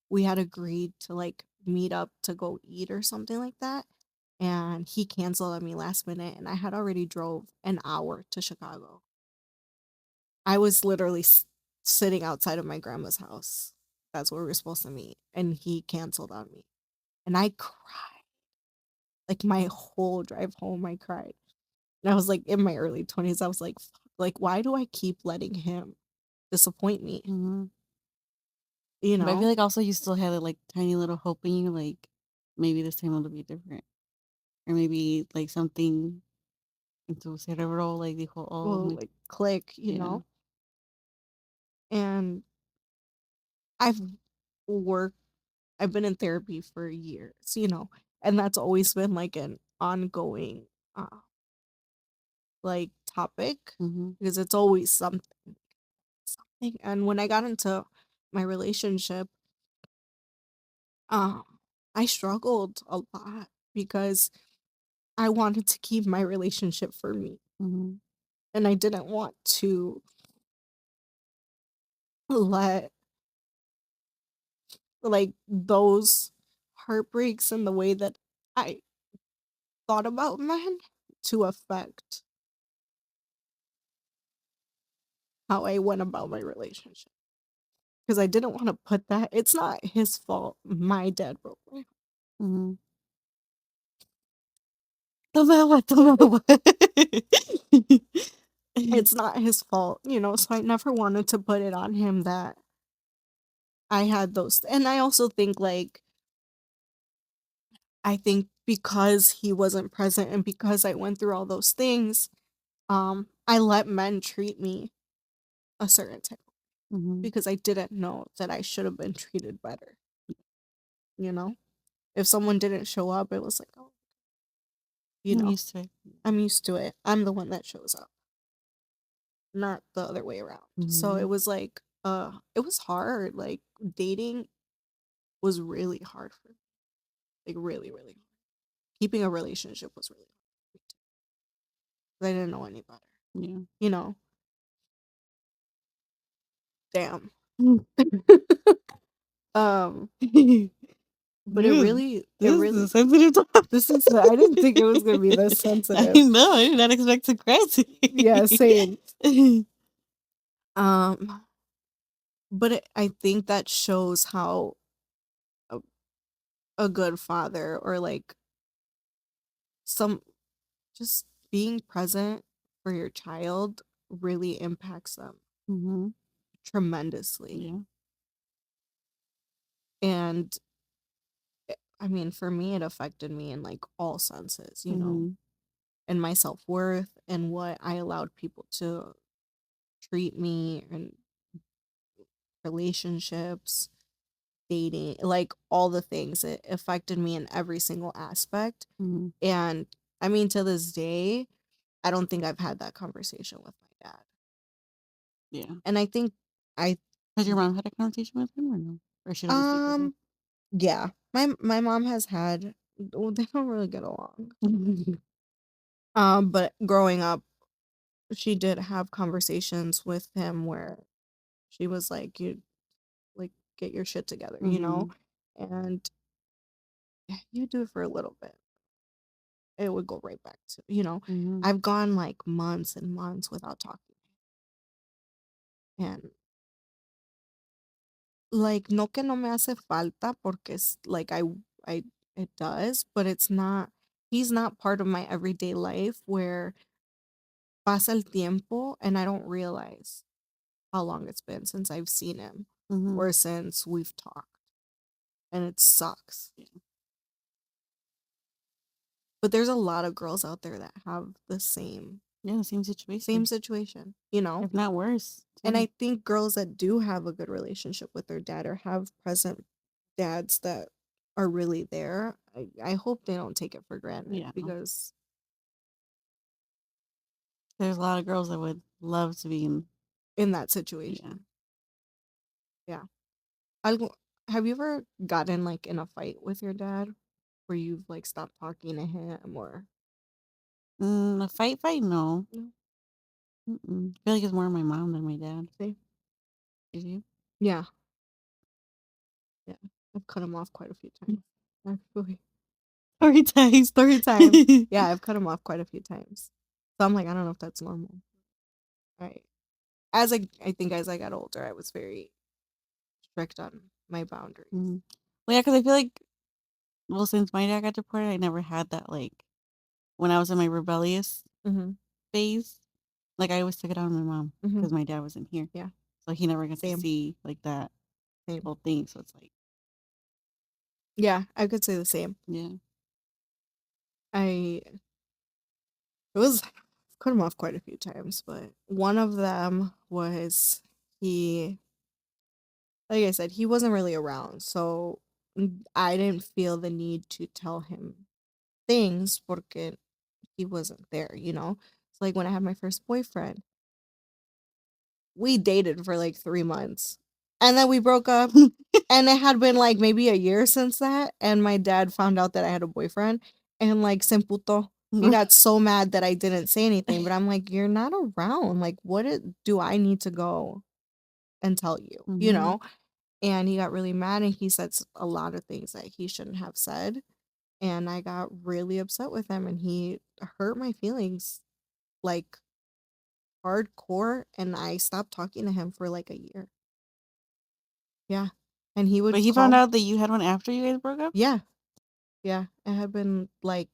We had agreed to like meet up to go eat or something like that. And he canceled on me last minute and I had already drove an hour to Chicago. I was literally sitting outside of my grandma's house. That's where we were supposed to meet. And he canceled on me. And I cried. Like my whole drive home, I cried. And I was like in my early 20s. I was like, fuck, like, why do I keep letting him disappoint me? Mm-hmm. You But I feel know? like also you still had a like tiny little hope in you, like maybe this time it'll be different, or maybe like something en tu cerebro like dijo, oh, Well, like click, you yeah. know? And I've worked, I've been in therapy for years, you know? And that's always been like an ongoing like topic Mm-hmm. because it's always something. And when I got into my relationship, um, I struggled a lot because I wanted to keep my relationship for me. Mm-hmm. And I didn't want to let like those heartbreaks and the way that I thought about men to affect how I went about my relationship. Because I didn't want to put that, it's not his fault. My dad broke my heart. Mm-hmm. Toma agua, toma agua. it's not his fault, so I never wanted to put it on him that I had those. And I also think, like, I think because he wasn't present and because I went through all those things, I let men treat me a certain type of way Mhm. because I didn't know that I should have been treated better, you know? If someone didn't show up, it was like, oh, you I'm know, used to it. I'm used to it. I'm the one that shows up, not the other way around. So it Mhm. was like, it was hard. Like, dating was really hard for me. Like, really, really hard. Keeping a relationship was really hard for me too. 'Cause I didn't know any better. Yeah. You know, damn. um, but it Dude, really, it this is a really, sensitive topic. this is, I didn't think it was gonna be this I sensitive. know, I did not expect to cry Yeah, today. same. Um, but I think that shows how a, a good father, or like some, just being present for your child really impacts them Mhm. tremendously. Yeah. And I mean, for me, it affected me in like all senses, Mhm. and my self worth and what I allowed people to treat me, and relationships, dating, like all the things. It affected me in every single aspect. Mhm. And I mean, to this day, I don't think I've had that conversation with my dad. Yeah. And I think I, Has your mom had a conversation with him or no? Or she doesn't speak with him? um, yeah, my mom has had, well, they don't really get along. But growing up, she did have conversations with him where she was like, you, like, get your shit together, Mhm. and you do it for a little bit, it would go right back to, Mhm. I've gone like months and months without talking. And like, no que no me hace falta, porque es like, I it does, but it's not, he's not part of my everyday life where pasa el tiempo and I don't realize how long it's been since I've seen him Mhm. or since we've talked. And it sucks. But there's a lot of girls out there that have the Yeah, the same same situation. situation, If not worse, And too. I think girls that do have a good relationship with their dad or have present dads that are really there, I hope they don't take it for granted, Yeah. because There's a lot of girls that would love to be in. in that Yeah. situation. Yeah. Algo, have you ever gotten like in a fight with your dad where you've like stopped talking to him, or A fight, no. no? Mm-mm. I feel like it's more my mom than my dad. See? Is you? Yeah. Yeah. I've cut him off quite a few times. Actually. Story time. Story time. Yeah, I've cut him off quite a few times. So I'm like, I don't know if that's normal. Right. I think as I got older, I was very strict on my boundaries. Mhm. Well, yeah, because I feel like, well, since my dad got deported, I never had that, like, when I was in my rebellious Mhm. phase, like, I always took it out on my mom Mhm. because my dad wasn't here. Yeah. So he never got to Same. see, like, that Same. whole thing. So it's like, Yeah, I could say the same. yeah. I it was cut him off quite a few times, but one of them was, he, like I said, he wasn't really around, so I didn't feel the need to tell him things porque he wasn't there. It's like when I had my first boyfriend, we dated for like 3 months, and then we broke up, and it had been like maybe a year since that, and my dad found out that I had a boyfriend, and like se emputó. He got so mad that I didn't say anything, but I'm like, you're not around. Like, do I need to go and tell you? You Mhm. know? And he got really mad, and he said a lot of things that he shouldn't have said. And I got really upset with him, and he hurt my feelings like hardcore. And I stopped talking to him for like a year. Yeah. And he But would he found call. out that you had one after you guys broke up? Yeah. Yeah. It had been like,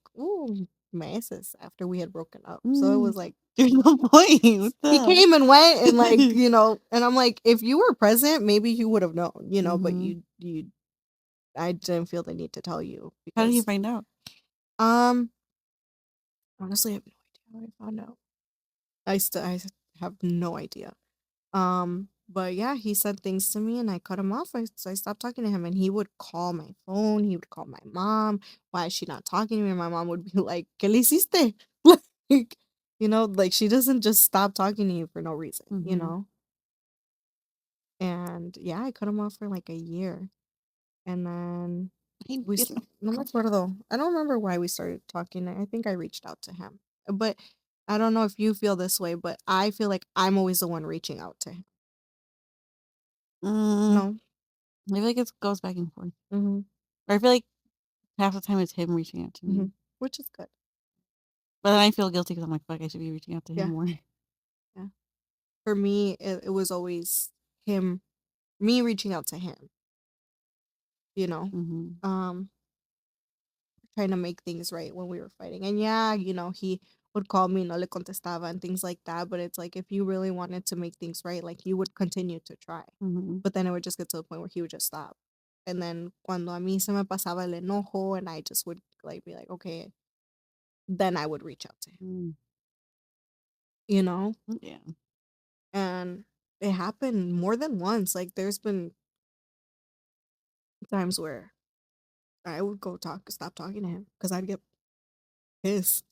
meses after we had broken up. So it Mm. was like There's no point. What He the came and went and, like, heck? and I'm like, "If you were present, maybe you would have known," but Mhm. you I didn't feel the need to tell you How did you because, find out? um, honestly, I have no idea how I found out. I have no idea. But yeah, he said things to me and I cut him off. So I stopped talking to him and he would call my phone. He would call my mom. Why is she not talking to me? And my mom would be like, ¿Qué le hiciste? Like, like she doesn't just stop talking to you for no reason. Mhm. And yeah, I cut him off for like a year. And then Ay, we, tierno. no me acuerdo. I don't remember why we started talking. I think I reached out to him. But I don't know if you feel this way, but I feel like I'm always the one reaching out to him. Mm, No? I feel like it goes back and forth. Mm-hmm. Or I feel like half the time it's him reaching out to Mm-hmm. me. Which is good. But then I feel guilty because I'm like, fuck, I should be reaching out to him Yeah. more. Yeah. For me, it was always him, me reaching out to him, you know, Mhm. um, trying to make things right when we were fighting. And yeah, he would call me, no le contestaba and things like that. But it's like, if you really wanted to make things right, like you would continue to try. Mhm. But then it would just get to a point where he would just stop. And then cuando a mí se me pasaba el enojo and I just would like be like, okay, then I would reach out to him, Mm. you know? Yeah. And it happened more than once. Like there's been times where I would stop talking to him because I'd get pissed.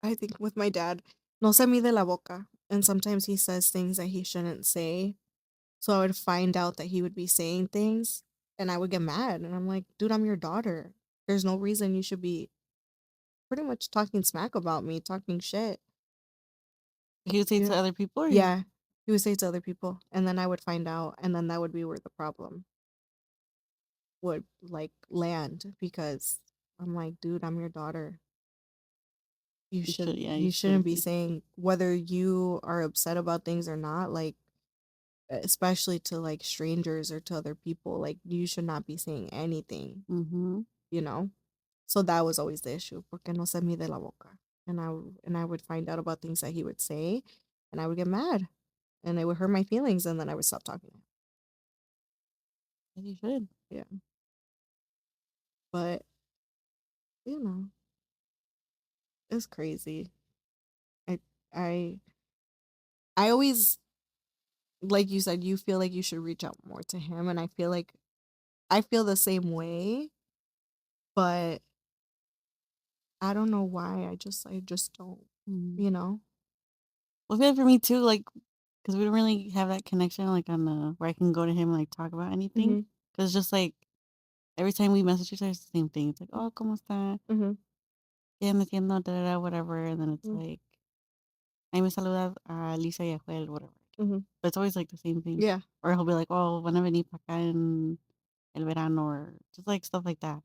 I think with my dad, no se mide la boca. And sometimes he says things that he shouldn't say. So I would find out that he would be saying things and I would get mad. And I'm like, dude, I'm your daughter. There's no reason you should be pretty much talking smack about me, talking shit. He would say Yeah. to other people, or Yeah. He would say to other people. And then I would find out. And then that would be where the problem would like land because I'm like, dude, I'm your daughter. You you should, should yeah, you you shouldn't shouldn't be be. saying whether you are upset about things or not, like especially to like strangers or to other people, like you should not be saying anything, Mhm. you know? So that was always the issue, porque no se mide la boca. And I would find out about things that he would say and I would get mad and it would hurt my feelings and then I would stop talking. As you should. Yeah. But, you know, it's crazy. I I I always like you said, you feel like you should reach out more to him and I feel like I feel the same way, but I don't know why. I just don't, Mhm. you know? Well, I feel like for me too, like, because we don't really have that connection, like, on the where I can go to him and, like, talk about anything. Mhm. Because just, like, every time we message each other, it's the same thing. It's like, "Oh, ¿cómo está? Mhm. ¿Qué andas haciendo? Da, da, da," whatever, and then it's Mhm. like, "Ahí me saludas a Lisa y a Joel," whatever. Mhm. But it's always, like, the same thing. Yeah. Or he'll be like, "Oh, van a venir para acá en el verano," or just, like, stuff like that.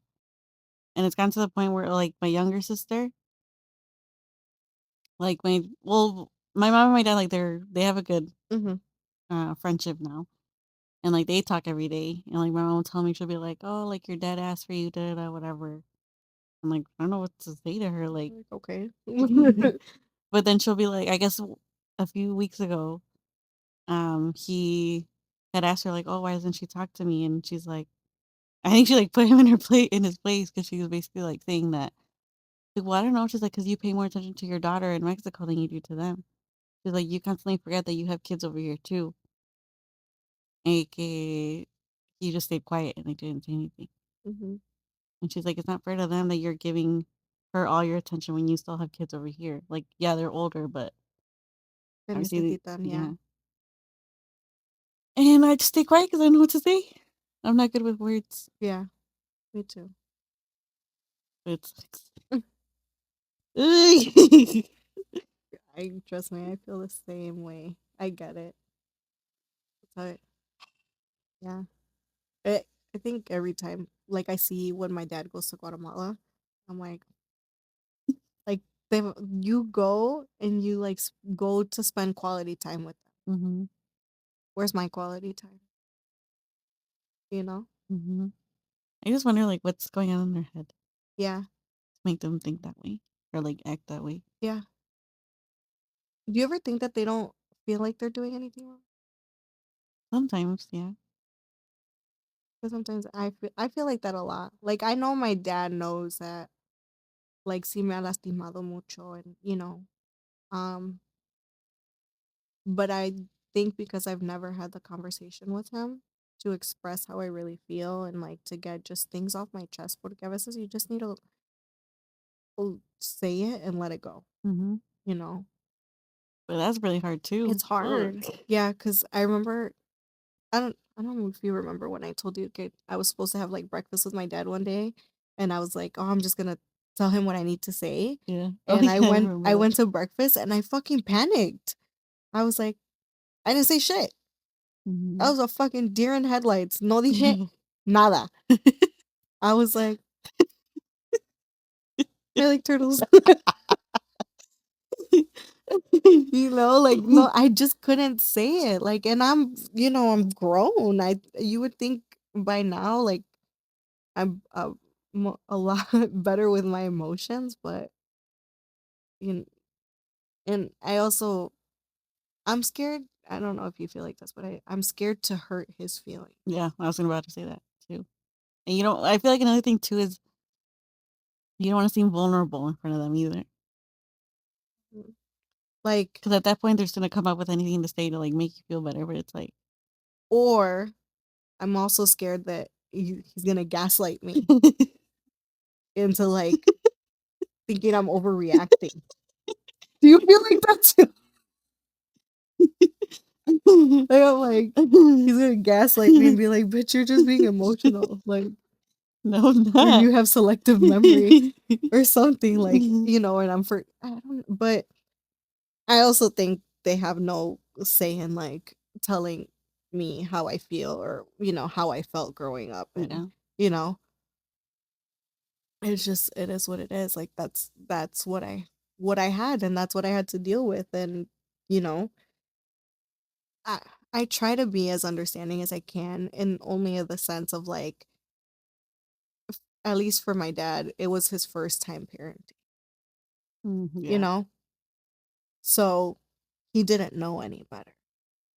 And it's gotten to the point where, like, my younger sister, like, my mom and my dad, like, they have a good, Mhm. friendship now. And, like, they talk every day, and, like, my mom will tell me, she'll be like, "Oh, like, your dad asked for you, da, da, da, whatever." I'm like, I don't know what to say to her, like Like, okay. but then she'll be like, I guess a few weeks ago, he had asked her, like, "Oh, why doesn't she talk to me?" And she's like I think she, like, put him in his place because she was basically, like, saying that, like, "Well, I don't know." She's like, "'Cause you pay more attention to your daughter in Mexico than you do to them." She's like, "You constantly forget that you have kids over here too, and que you just stayed quiet and, like, didn't say anything." Mhm. And she's like, "It's not fair to them that you're giving her all your attention when you still have kids over here. Like, yeah, they're older, but Que obviously, necesitan, yeah. yeah." And I just stay quiet because I don't know what to say. I'm not good with words. Yeah. Me too. But it's Mm. like I trust me, I feel the same way. I get it. But yeah. I think every time like I see when my dad goes to Guatemala, I'm like they you go and you like go to spend quality time with them. mhm, Where's my quality time? You know? mhm. I just wonder, like, what's going on in their head to Yeah. make them think that way or, like, act that way. Yeah. Do you ever think that they don't feel like they're doing anything wrong? Sometimes, yeah. Because sometimes I feel like that a lot. Like I know my dad knows that like sí me ha lastimado mucho and um but I think because I've never had the conversation with him to express how I really feel and like to get just things off my chest porque a veces you just need to say it and let it go, Mhm. you know. But that's really hard too. It's Ugh. hard. Yeah, cuz I remember I don't know if you remember when I told you, okay, I was supposed to have like breakfast with my dad one day and I was like, "Oh, I'm just going to tell him what I need to say." Yeah. Oh, And yeah, I I went remember I that. went to breakfast and I fucking panicked. I was like, I didn't say shit. I Mhm. was a fucking deer in headlights. No dije Yeah. nada. I was like, I like turtles. Like no, I just couldn't say it. Like, and I'm grown. You would think by now, like I'm a lot better with my emotions, but you know, and I'm scared. I don't know if you feel like this, but I'm scared to hurt his feelings. Yeah, I was about to say that too. And I feel like another thing too is you don't wanna seem vulnerable in front of them either. Mm. Like, Because at that point, they're just gonna come up with anything to say to, like, make you feel better, but it's like or I'm also scared that he's gonna gaslight me into like thinking I'm overreacting. Do you feel like that too? Like I'm like, he's gonna gaslight me and be like, "But you're just being emotional." Like, No, I'm or not. you have selective memory or something like, and I don't but I also think they have no say in like telling me how I feel or, how I felt growing up and, Yeah. you know, it is what it is. Like that's what I had and that's what I had to deal with and, you know, I I try to be as understanding as I can in only the sense of like at least for my dad, it was his first time parenting, you Yeah. know? So he didn't know any better.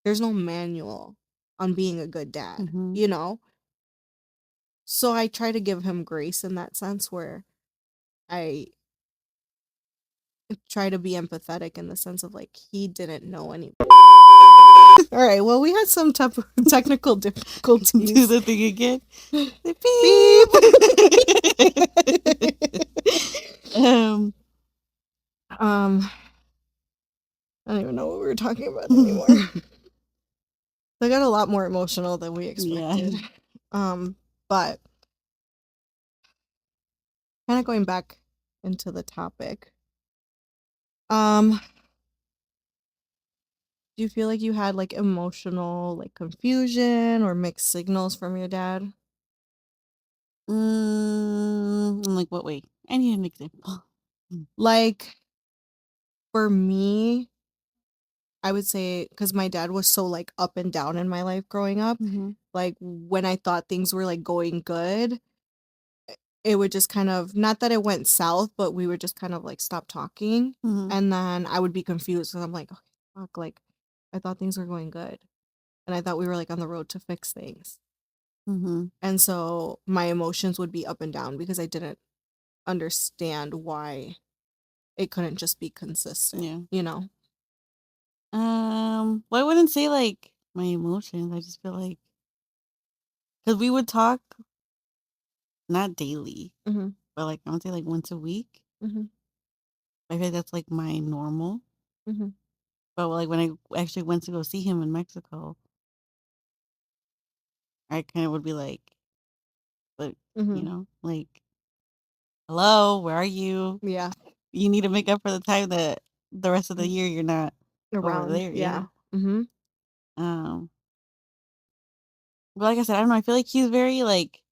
There's no manual on being a good dad, Mhm. you know? So I try to give him grace in that sense where I try to be empathetic in the sense of like he didn't know any. All right, well, we had some technical Do difficulties. the thing again. The Beep. beep. um, I don't even know what we were talking about anymore. They got a lot more emotional than we Yeah. expected. But kind of going back into the topic. Um, do you feel like you had like emotional like confusion or mixed signals from your dad? In like what way? I need an example. Like for me, I would say because my dad was so like up and down in my life growing up, Mhm. like when I thought things were like going good, it would just kind of not that it went south, but we would just kind of like stop talking. Mhm. And then I would be confused because I'm like, okay, fuck, like I thought things were going good. And I thought we were like on the road to fix things. Mhm. And so my emotions would be up and down because I didn't understand why it couldn't just be consistent, Yeah. you know? Well, I wouldn't say like my emotions. I just feel like because we would talk not daily, Mhm. but like I would say like once a week. Mhm. I feel like that's like my normal. Mhm. But like when I actually went to go see him in Mexico, I kind of would be like, but Mhm. like, hello, where are you? Yeah. You need to make up for the time that the rest of the Mm. year you're not over Around. there. Yeah. Yeah. Mhm. Um, but like I said, I don't know. I feel like he's very like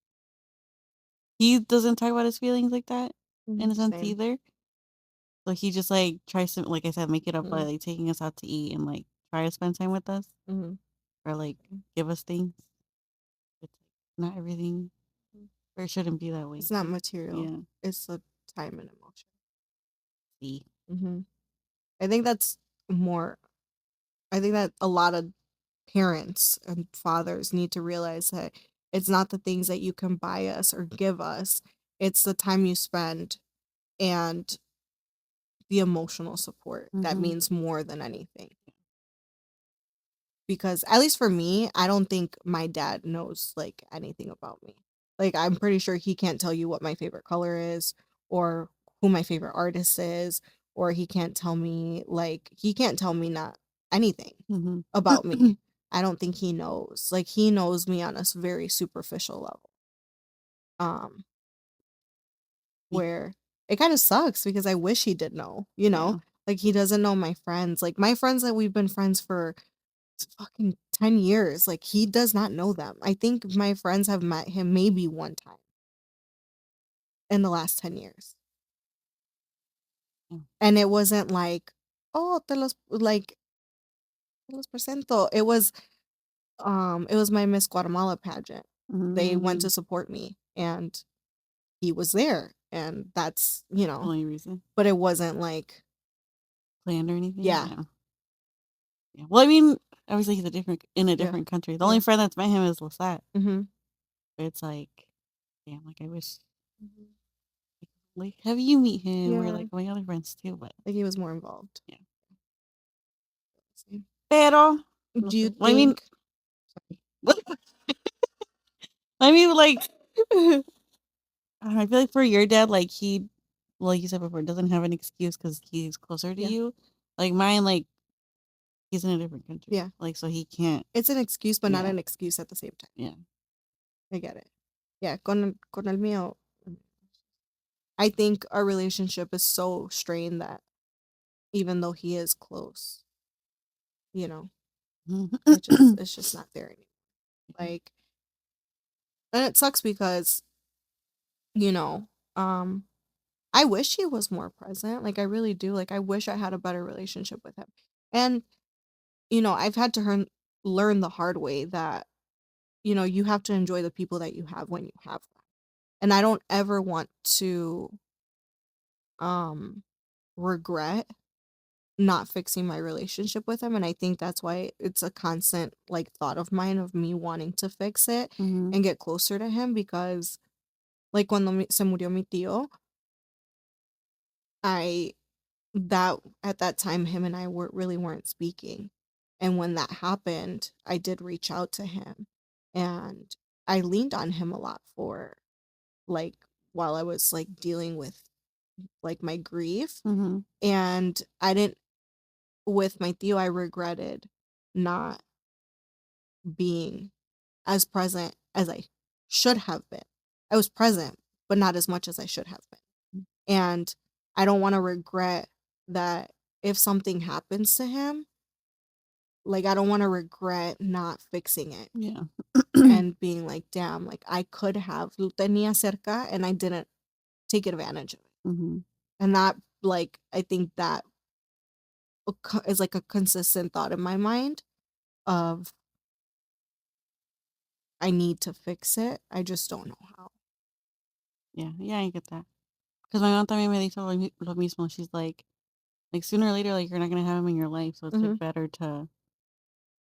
he doesn't talk about his feelings like that in Mhm. a sense Same. either. So he just like tries to, like I said, make it up by Mhm. like taking us out to eat and like try to spend time with us Mhm. or like give us things. It's like not everything, Mhm. or it shouldn't be that way. It's not material. Yeah. It's the time and emotion. See. Mhm. I think that's more I think that a lot of parents and fathers need to realize that it's not the things that you can buy us or give us, it's the time you spend and the emotional support that Mhm. means more than anything. Because at least for me, I don't think my dad knows like anything about me. Like I'm pretty sure he can't tell you what my favorite color is or who my favorite artist is or he can't tell me not anything Mhm. about me. I don't think he knows. Like he knows me on a very superficial level. Um Yeah. where it kind of sucks because I wish he did know, you know? Yeah. Like he doesn't know my friends. Like my friends that we've been friends for fucking 10 years. Like, he does not know them. I think my friends have met him maybe one time in the last 10 years. Yeah. And it wasn't like, "Oh, te los presento." It was my Miss Guatemala pageant. They went Mm. to support me, and he was there, and that's, The only reason. but it wasn't like Planned or anything? yeah, Yeah. Yeah. Well, I mean, obviously he's in a yeah, different country. The only yeah. friend that's met him is Lisette. Mhm. But it's like, damn, like I wish Mhm. like have you meet him or Yeah, like my other friends too, but like, he was more involved. yeah. See? Pero no Do you sé. Well, I mean think I mean like I don't know, I feel like for your dad, like he like you said before, doesn't have an excuse because he's closer to Yeah, you. Like mine, like he's in a different country. yeah. Like so he can't It's an excuse, but not yeah, an excuse at the same time. yeah. I get it. Yeah, con el mío, I think our relationship is so strained that even though he is close, you know, it's just not there anymore. Like, and it sucks because, you know, um, I wish he was more present. Like, I really do. Like, I wish I had a better relationship with him. And, I've had to learn the hard way that, you have to enjoy the people that you have when you have them. And I don't ever want to um regret not fixing my relationship with him, and I think that's why it's a constant, like, thought of mine of me wanting to fix it Mhm. and get closer to him because, like, cuando se murió mi tío, I that at that time, him and I weren't speaking, and when that happened, I did reach out to him, and I leaned on him a lot like, while I was, like, dealing with, like, my grief, Mhm. and I didn't with my tío, I regretted not being as present as I should have been. I was present, but not as much as I should have been. And I don't want to regret that if something happens to him, like I don't want to regret not fixing it Yeah. and being like, damn, like I could have lo tenía cerca and I didn't take advantage of it. Mhm. And that like I think that is like a consistent thought in my mind of I need to fix it. I just don't know how. Yeah, yeah, I get that. Because my mom también me dijo lo mismo. She's like sooner or later, like you're not gonna have him in your life, so it's Mhm. like better to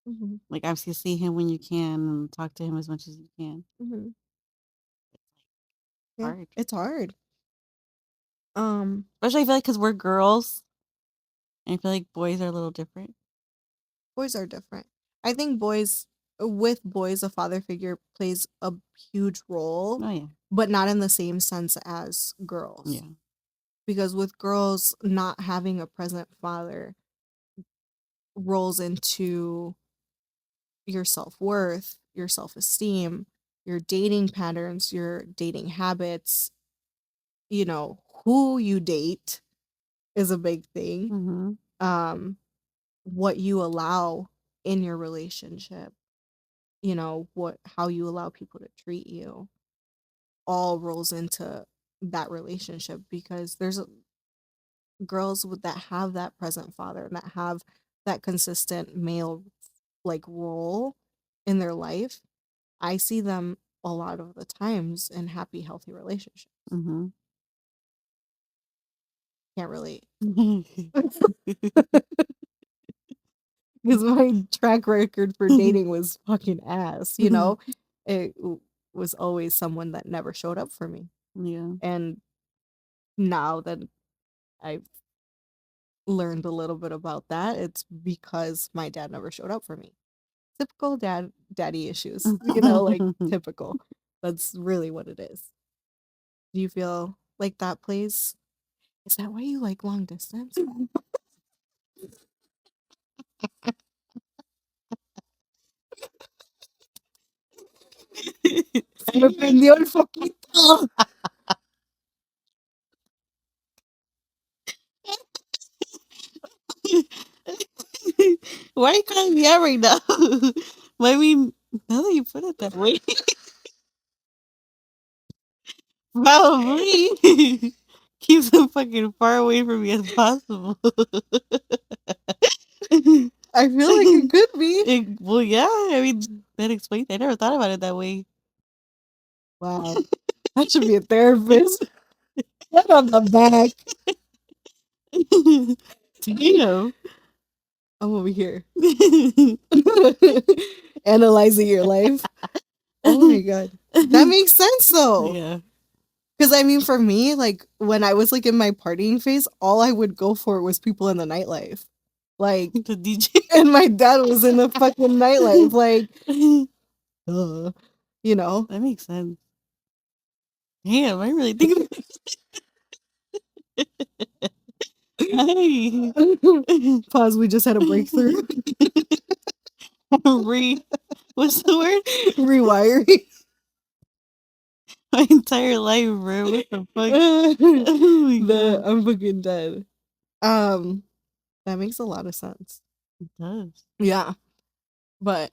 Mhm. like obviously see him when you can and talk to him as much as you can. Mhm. It's Yeah, hard, it's hard. Um, especially I feel like because we're girls, and I feel like boys are a little different. boys are different. I think with boys, a father figure plays a huge role, Oh yeah, but not in the same sense as girls. yeah. Because with girls, not having a present father rolls into your self-worth, your self-esteem, your dating patterns, your dating habits, who you date is a big thing. Mhm. Um, what you allow in your relationship, how you allow people to treat you all rolls into that relationship because there's girls that have that present father and that have that consistent male like role in their life. I see them a lot of the times in happy, healthy relationships. Mhm. Can't relate. because my track record for dating was fucking ass, you know? Was always someone that never showed up for me. Yeah. And now that I've learned a little bit about that, it's because my dad never showed up for me. Typical daddy issues, you know, like typical. That's really what it is. Do you feel like that plays? Is that why you like long distance? Me prendió el foquito. Why are you calling me out right now? Well, I mean, now that you put it that way, probably keeps them fucking far away from me as possible. I feel like it could be. Well, yeah. I mean, that explains. I never thought about it that way. Wow. That should be a therapist. Get on the back. Damn. I'm over here analyzing your life. Oh my god. That makes sense though. Yeah. Because I mean, for me, like when I was like in my partying phase, all I would go for was people in the nightlife. Like, The DJ. and my dad was in the fucking nightlife. Like, you know. That makes sense. Damn, I really think about it. Pause. We just had a breakthrough. What's the word? Rewiring. My entire life, bro. What the fuck? Oh my god. I'm fucking dead. That makes a lot of sense. It does. Yeah, but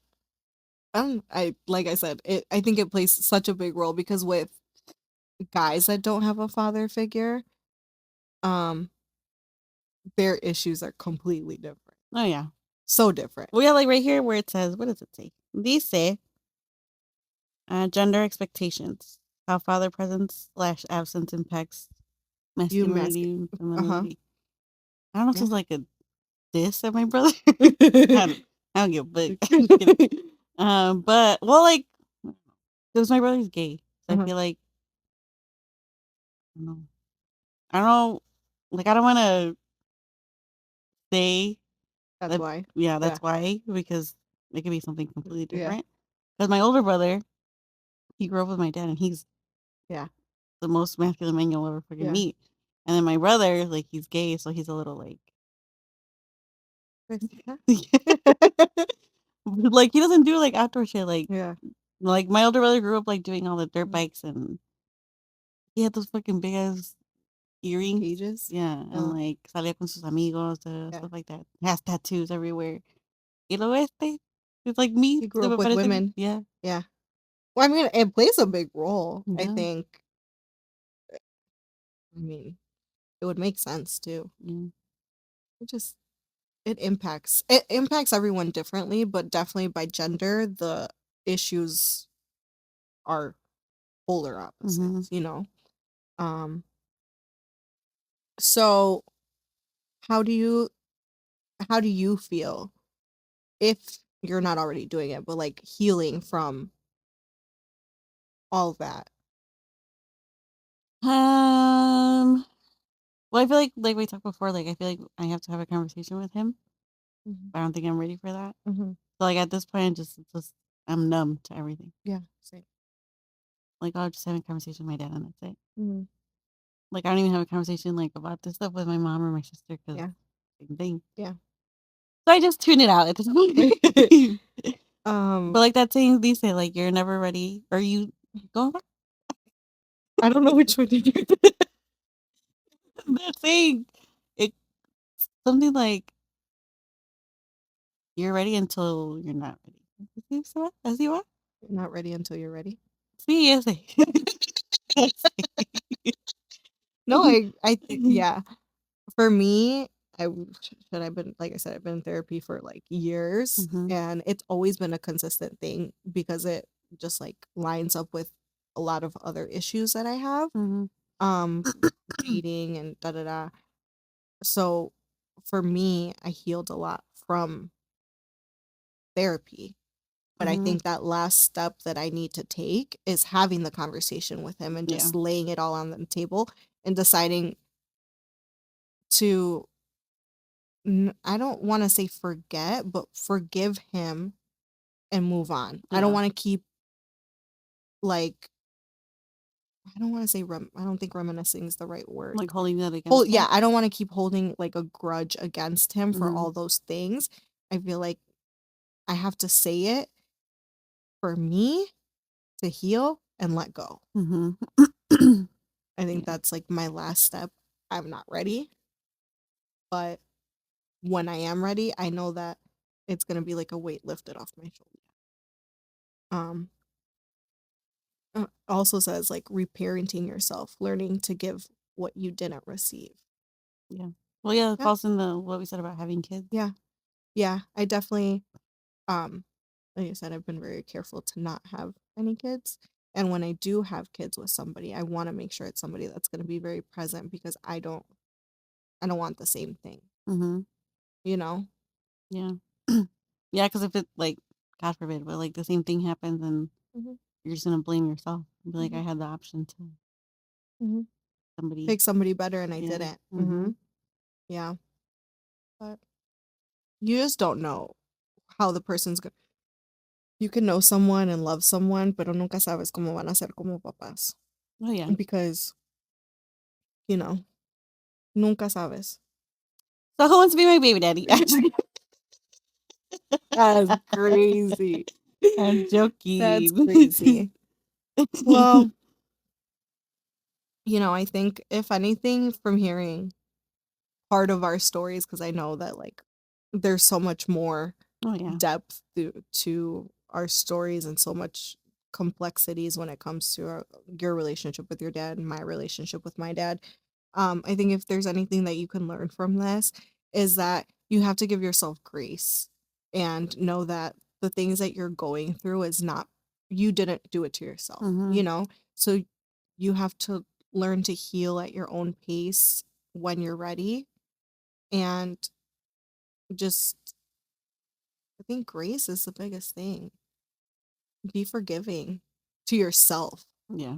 I like I said, I think it plays such a big role because with guys that don't have a father figure, um, their issues are completely different. Oh yeah. So different. We have like right here where it says, what does it say? Dice, gender expectations. How father presence / absence impacts You masculinity and femininity. I don't know if Yeah. it's like a diss at my brother. I don't give a fuck. I'm just kidding. But well, like, because my brother's gay, so I feel like I don't know. I don't know. Like, I don't want to say That's that. why. Yeah, Yeah. that's why, because it could be something completely Yeah. different. Because my older brother, he grew up with my dad, and he's Yeah. the most masculine man you'll ever freaking Yeah. meet. And then my brother, like, he's gay, so he's a little like, like he doesn't do like outdoor shit. Yeah. Like my older brother grew up like doing all the dirt bikes, and he had those fucking big ass earrings. Cages. Yeah, and like salía con sus amigos, stuff like that. Has tattoos everywhere. Y lo este, it's like me. He grew Se up me with parece. women. Yeah. Yeah. Well, I mean, it plays a big role. I Yeah. think. I mean, it would make sense too. Yeah. It impacts everyone differently, but definitely by gender, the issues are polar opposites, you know? Um, so how do you feel if you're not already doing it, but like healing from all of that? Well, I feel like we talked before. Like I feel like I have to have a conversation with him. But I don't think I'm ready for that. Mm-hmm. So like at this point, I'm numb to everything. Yeah, same. Like I'll just have a conversation with my dad, and that's it. Mm-hmm. Like I don't even have a conversation like about this stuff with my mom or my sister because same thing. Yeah. So I just tune it out at this point. But like that saying they say, like you're never ready, or you go back. I don't know which one to do. That saying, it's something like you're ready until you're not ready. Así va? You're not ready until you're ready. Sí, ese. No, yeah. For me, I've been, like I said, I've been in therapy for like years, and it's always been a consistent thing because it just like lines up with a lot of other issues that I have. Dating and da da da. So for me, I healed a lot from therapy. But I Mhm. think that last step that I need to take is having the conversation with him and Yeah. just laying it all on the table and deciding to I don't want to say forget, but forgive him and move on. I don't Yeah. want to keep like I don't want to say I don't think reminiscing is the right word. Like holding that against Yeah, him. I don't want to keep holding like a grudge against him for Mhm. all those things. I feel like I have to say it for me to heal and let go. Mhm. I think Yeah. that's like my last step. I'm not ready, but when I am ready, I know that it's gonna be like a weight lifted off my shoulder. Um, also says like reparenting yourself, learning to give what you didn't receive. Yeah. Well, yeah, it Yeah, falls in the what we said about having kids. yeah, yeah. I definitely, um, like I said, I've been very careful to not have any kids. And when I do have kids with somebody, I want to make sure it's somebody that's going to be very present because I don't want the same thing, Mhm. you know? Yeah. Yeah, because if it like, God forbid, but like the same thing happens and Hmm. you're just gonna blame yourself. Be like, Hmm. I had the option to Hmm. somebody. Pick somebody better, and I Yeah. didn't. Hmm. Mhm. Yeah, but you just don't know how the person's going. You can know someone and love someone, pero nunca sabes cómo van a ser como papás Oh yeah. because you know nunca sabes. So who wants to be my baby daddy? That's crazy. I'm That's joking. crazy. Well, I think if anything from hearing part of our stories, because I know that like there's so much more Oh yeah. depth to our stories and so much complexities when it comes to your relationship with your dad and my relationship with my dad. I think if there's anything that you can learn from this is that you have to give yourself grace and know that the things that you're going through is not you didn't do it to yourself, Mhm. so you have to learn to heal at your own pace when you're ready and just I think grace is the biggest thing. Be forgiving to yourself. Yeah.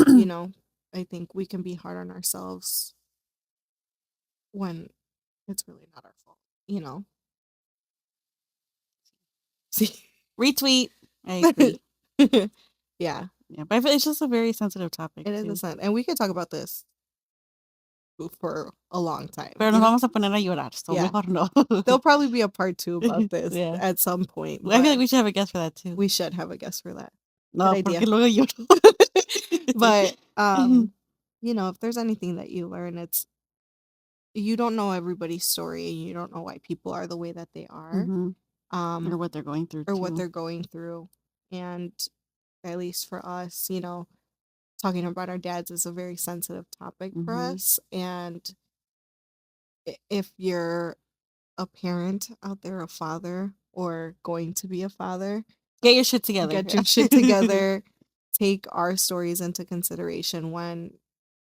You know, I think we can be hard on ourselves when it's really not our fault, you know? See? Retweet. I agree. Yeah, Yeah, but I feel it's just a very sensitive topic it is a too. sin. And we could talk about this for a long time, Pero you nos know? vamos a poner a llorar, so Yeah. mejor no. There'll probably be a part two about this Yeah. at some point, I feel like but we should have a guest for that too. we should have a guest for that. Good No, porque idea. luego lloro. But if there's anything that you learn, it's you don't know everybody's story and you don't know why people are the way that they are. Mhm. Or Um what they're going through or what too. they're going through. And at least for us, talking about our dads is a very sensitive topic for Mhm. us. And if you're a parent out there, a father, or going to be a father, Get your shit together. get your shit together. Take our stories into consideration when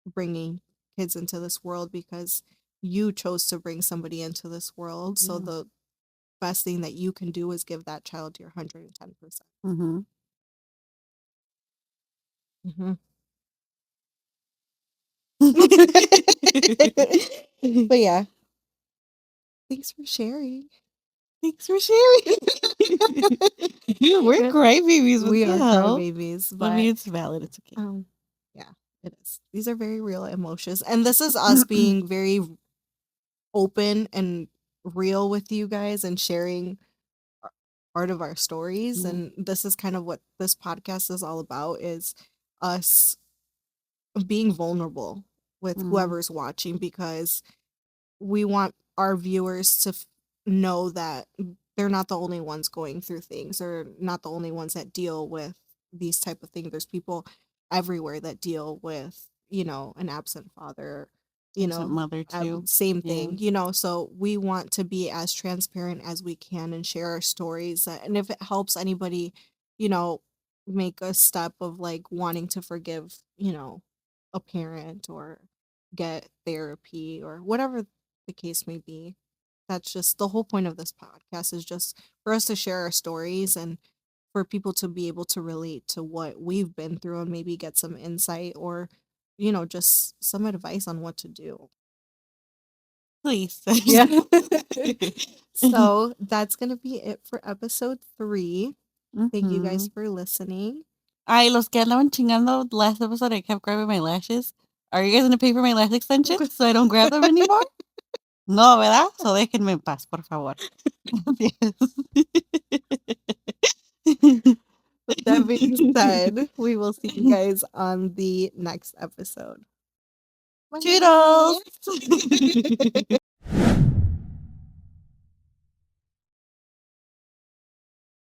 bringing kids into this world because you chose to bring somebody into this world. So Yeah. the best thing that you can do is give that child your 110%. Mhm. Hmm. But yeah, thanks for sharing. Thanks for sharing. We're crybabies. What We the are hell? crybabies, I mean, but it's valid. It's okay. yeah, it is. These are very real emotions, and this is us being very open and real with you guys and sharing part of our stories. Yeah. And this is kind of what this podcast is all about: is us being vulnerable with Mhm. whoever's watching because we want our viewers to know that they're not the only ones going through things or not the only ones that deal with these type of things. There's people everywhere that deal with an absent father, you Absent know mother too. same Yeah. thing, so we want to be as transparent as we can and share our stories, and if it helps anybody you know make a step of like wanting to forgive a parent or get therapy or whatever the case may be. that's just the whole point of this podcast, is just for us to share our stories and for people to be able to relate to what we've been through and maybe get some insight or, just some advice on what to do. Please. Yeah. So that's going to be it for episode 3. Thank you guys Mhm. for listening. Ay, los que andaban chingando last episode, I kept grabbing my lashes. Are you guys gonna pay for my lash extensions so I don't grab them anymore? No, ¿verdad? So déjenme en paz, por favor. With that being said, we will see you guys on the next episode. Toodles! Bye.